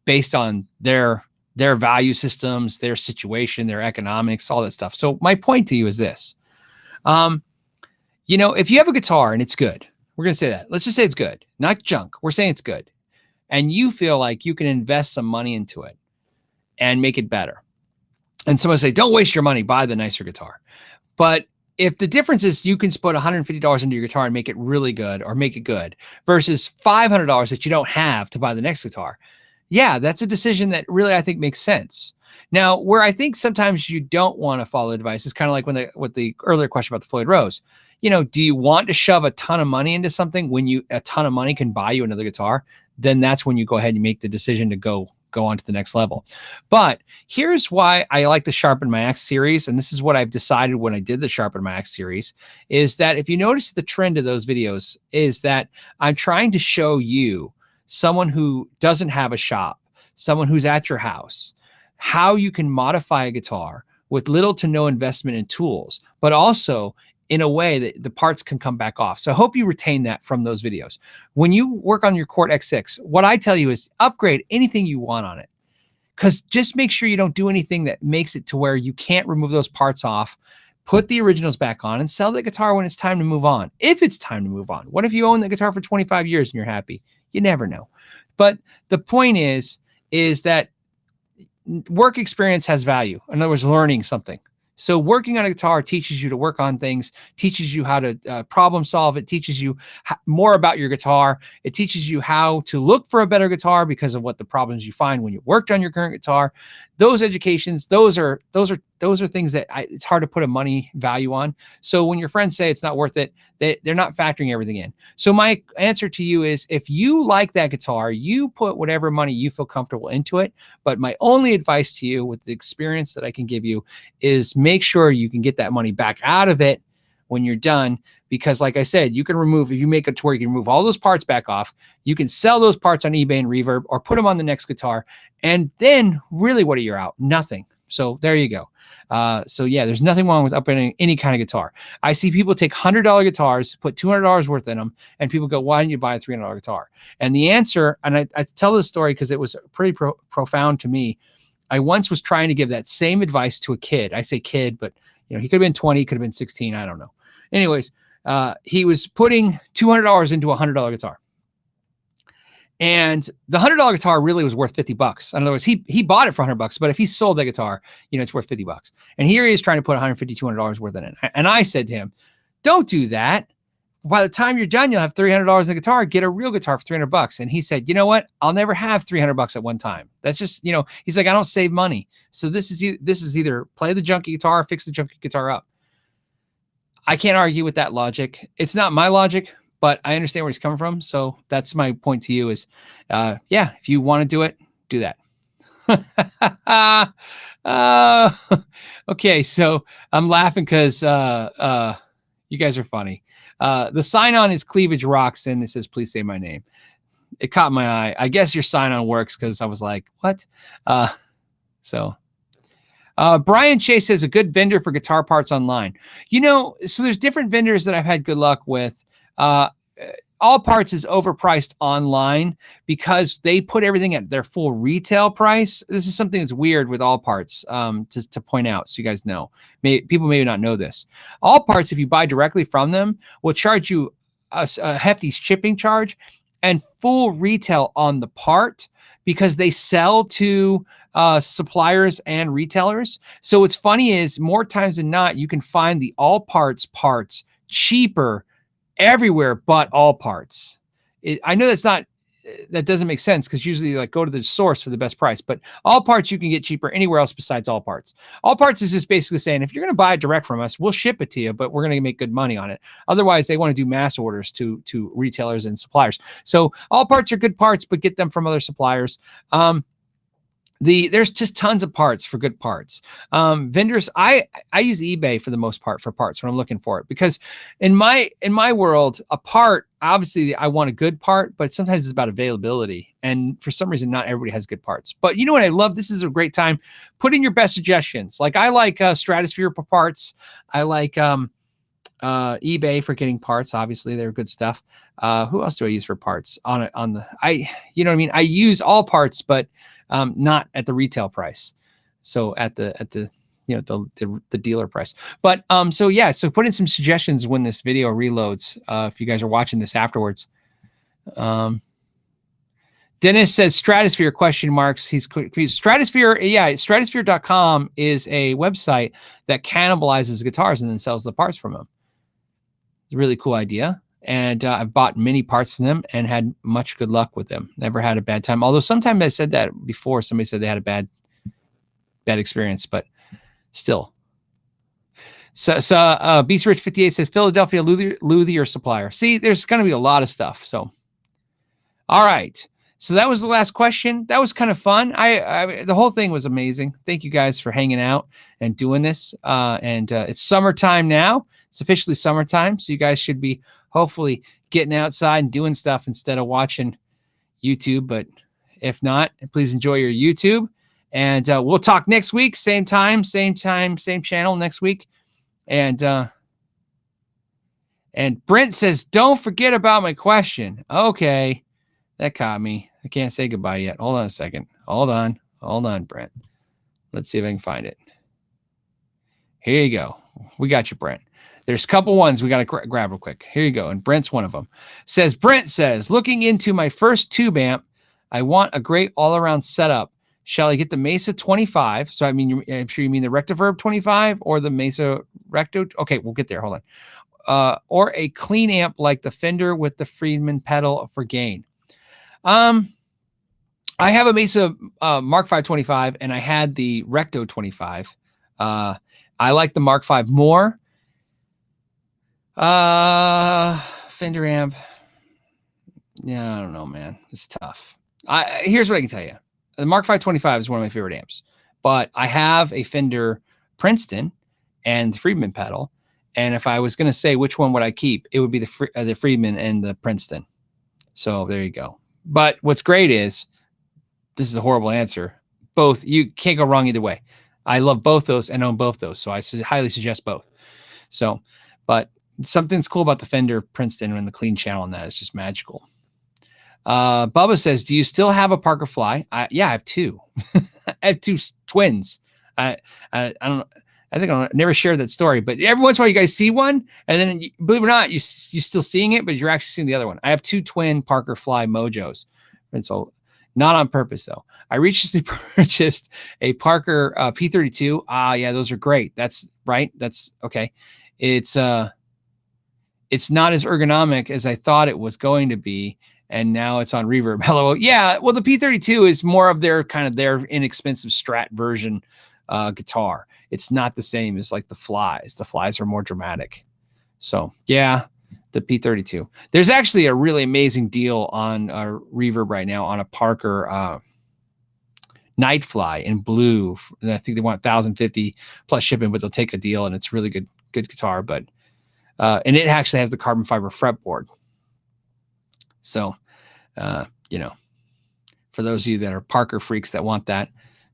based on their value systems, their situation, their economics, all that stuff. So my point to you is this. You know, if you have a guitar and it's good, we're going to say that. Let's just say it's good, not junk. We're saying it's good. And you feel like you can invest some money into it and make it better. And someone say, don't waste your money, buy the nicer guitar. But if the difference is you can put $150 into your guitar and make it really good, or make it good, versus $500 that you don't have to buy the next guitar, yeah, that's a decision that really, I think, makes sense. Now, where I think sometimes you don't want to follow advice is kind of like with the earlier question about the Floyd Rose. You know, do you want to shove a ton of money into something when a ton of money can buy you another guitar? Then that's when you go ahead and make the decision to go on to the next level. But here's why I like the Sharpen My Axe series, and this is what I've decided when I did the Sharpen My Axe series, is that if you notice the trend of those videos is that I'm trying to show you, someone who doesn't have a shop, someone who's at your house, how you can modify a guitar with little to no investment in tools, but also in a way that the parts can come back off. So I hope you retain that from those videos. When you work on your Chord X6, what I tell you is upgrade anything you want on it. Because just make sure you don't do anything that makes it to where you can't remove those parts off, put the originals back on, and sell the guitar when it's time to move on. If it's time to move on. What if you own the guitar for 25 years and you're happy? You never know. But the point is that work experience has value. In other words, learning something. So working on a guitar teaches you to work on things, teaches you how to problem solve. It teaches you more about your guitar. It teaches you how to look for a better guitar because of what the problems you find when you worked on your current guitar. Those educations, those are things that it's hard to put a money value on. So when your friends say it's not worth it, they're not factoring everything in. So my answer to you is, if you like that guitar, you put whatever money you feel comfortable into it. But my only advice to you, with the experience that I can give you, is make sure you can get that money back out of it when you're done. Because like I said, you can remove, if you make it to where you can remove all those parts back off, you can sell those parts on eBay and Reverb, or put them on the next guitar. And then really, what are you out? Nothing. So there you go. So yeah, there's nothing wrong with upgrading any kind of guitar. I see people take $100 guitars, put $200 worth in them, and people go, why didn't you buy a $300 guitar? And the answer, and I tell this story because it was pretty profound to me. I once was trying to give that same advice to a kid. I say kid, but he could have been 20, could have been 16. I don't know. Anyways, he was putting $200 into a $100 guitar. And the $100 guitar really was worth $50. In other words, he bought it for $100, but if he sold that guitar, it's worth $50. And here he is trying to put $150, $200 worth in it. And I said to him, don't do that. By the time you're done, you'll have $300 in the guitar. Get a real guitar for $300. And he said, you know what? I'll never have $300 at one time. That's just, he's like, I don't save money. So this is either play the junky guitar or fix the junky guitar up. I can't argue with that logic. It's not my logic, but I understand where he's coming from. So that's my point to you is, yeah, if you want to do it, do that. Okay. So I'm laughing because you guys are funny. The sign-on is Cleavage Rocks, and it says, please say my name. It caught my eye. I guess your sign-on works because I was like, what? Brian Chase says a good vendor for guitar parts online. So there's different vendors that I've had good luck with. All Parts is overpriced online because they put everything at their full retail price. This is something that's weird with All Parts, to point out, so you guys know. People may not know this. All Parts, if you buy directly from them, will charge you a hefty shipping charge and full retail on the part because they sell to suppliers and retailers. So what's funny is more times than not, you can find the All Parts parts cheaper everywhere but All Parts. I know that doesn't make sense because usually like go to the source for the best price, but All Parts you can get cheaper anywhere else besides All Parts. All Parts is just basically saying, if you're going to buy it direct from us, we'll ship it to you, but we're going to make good money on it. Otherwise, they want to do mass orders to retailers and suppliers. So All Parts are good parts, but get them from other suppliers. There's just tons of parts for good parts. Vendors, I use eBay for the most part for parts when I'm looking for it, because in my world, a part, obviously I want a good part, but sometimes it's about availability. And for some reason, not everybody has good parts. But you know what I love? This is a great time. Put in your best suggestions. Like I like Stratosphere for parts. I like eBay for getting parts. Obviously, they're good stuff. Who else do I use for parts you know what I mean? I use All Parts, but not at the retail price. So at the dealer price. But so put in some suggestions when this video reloads, if you guys are watching this afterwards. Dennis says Stratosphere ? He's Stratosphere. Yeah, stratosphere.com is a website that cannibalizes guitars and then sells the parts from them. It's a really cool idea. And I've bought many parts from them and had much good luck with them. Never had a bad time. Although sometimes I said that before, somebody said they had a bad experience, but still. So Beast Rich 58 says Philadelphia Luthier supplier. See, there's going to be a lot of stuff. So, all right. So that was the last question. That was kind of fun. The whole thing was amazing. Thank you guys for hanging out and doing this. And it's summertime now. It's officially summertime. So you guys should be hopefully getting outside and doing stuff instead of watching YouTube. But if not, please enjoy your YouTube. And we'll talk next week. Same time, same channel next week. And Brent says, don't forget about my question. Okay. That caught me. I can't say goodbye yet. Hold on a second. Hold on, Brent. Let's see if I can find it. Here you go. We got you, Brent. There's a couple ones we got to grab real quick. Here you go. And Brent's one of them. Brent says, looking into my first tube amp, I want a great all-around setup. Shall I get the Mesa 25? So I'm sure you mean the Rectiverb 25 or the Mesa Recto. Okay, we'll get there. Hold on. Or a clean amp like the Fender with the Friedman pedal for gain. I have a Mesa Mark V 25 and I had the Recto 25. I like the Mark V more. Fender amp. Yeah, I don't know, man. It's tough. Here's what I can tell you. The Mark V 25 is one of my favorite amps, but I have a Fender Princeton and the Friedman pedal. And if I was going to say which one would I keep, it would be the Friedman and the Princeton. So there you go. But what's great is, this is a horrible answer. Both, you can't go wrong either way. I love both those and own both those. So I highly suggest both. So, but something's cool about the Fender Princeton and the clean channel on that. It's just magical. Bubba says, do you still have a Parker Fly? Yeah, I have two. I have two twins. I don't know. I think I never shared that story, but every once in a while you guys see one, and then believe it or not, you're still seeing it, but you're actually seeing the other one. I have two twin Parker Fly Mojos. And so not on purpose though. I recently purchased a Parker P32. Yeah, those are great. That's right. That's okay. It's not as ergonomic as I thought it was going to be. And now it's on Reverb. Hello. Yeah. Well, the P32 is more of their inexpensive Strat version guitar. It's not the same as like the Flies. The Flies are more dramatic. So yeah, the P32. There's actually a really amazing deal on Reverb right now on a Parker Night Fly in blue. And I think they want 1,050 plus shipping, but they'll take a deal, and it's really good guitar. But and it actually has the carbon fiber fretboard. So, you know, for those of you that are Parker freaks that want that.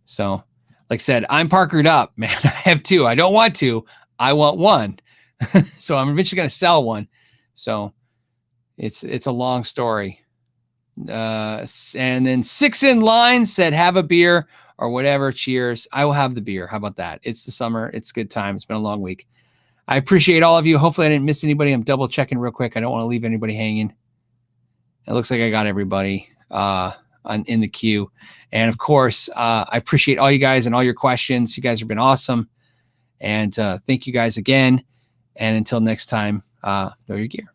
So, like I said, I'm Parkered up, man. I have two. I don't want two. I want one. So I'm eventually going to sell one. So it's a long story. And then 6 in line said, have a beer or whatever. Cheers. I will have the beer. How about that? It's the summer. It's a good time. It's been a long week. I appreciate all of you. Hopefully I didn't miss anybody. I'm double checking real quick. I don't want to leave anybody hanging. It looks like I got everybody in the queue. And of course, I appreciate all you guys and all your questions. You guys have been awesome. And thank you guys again. And until next time, know your gear.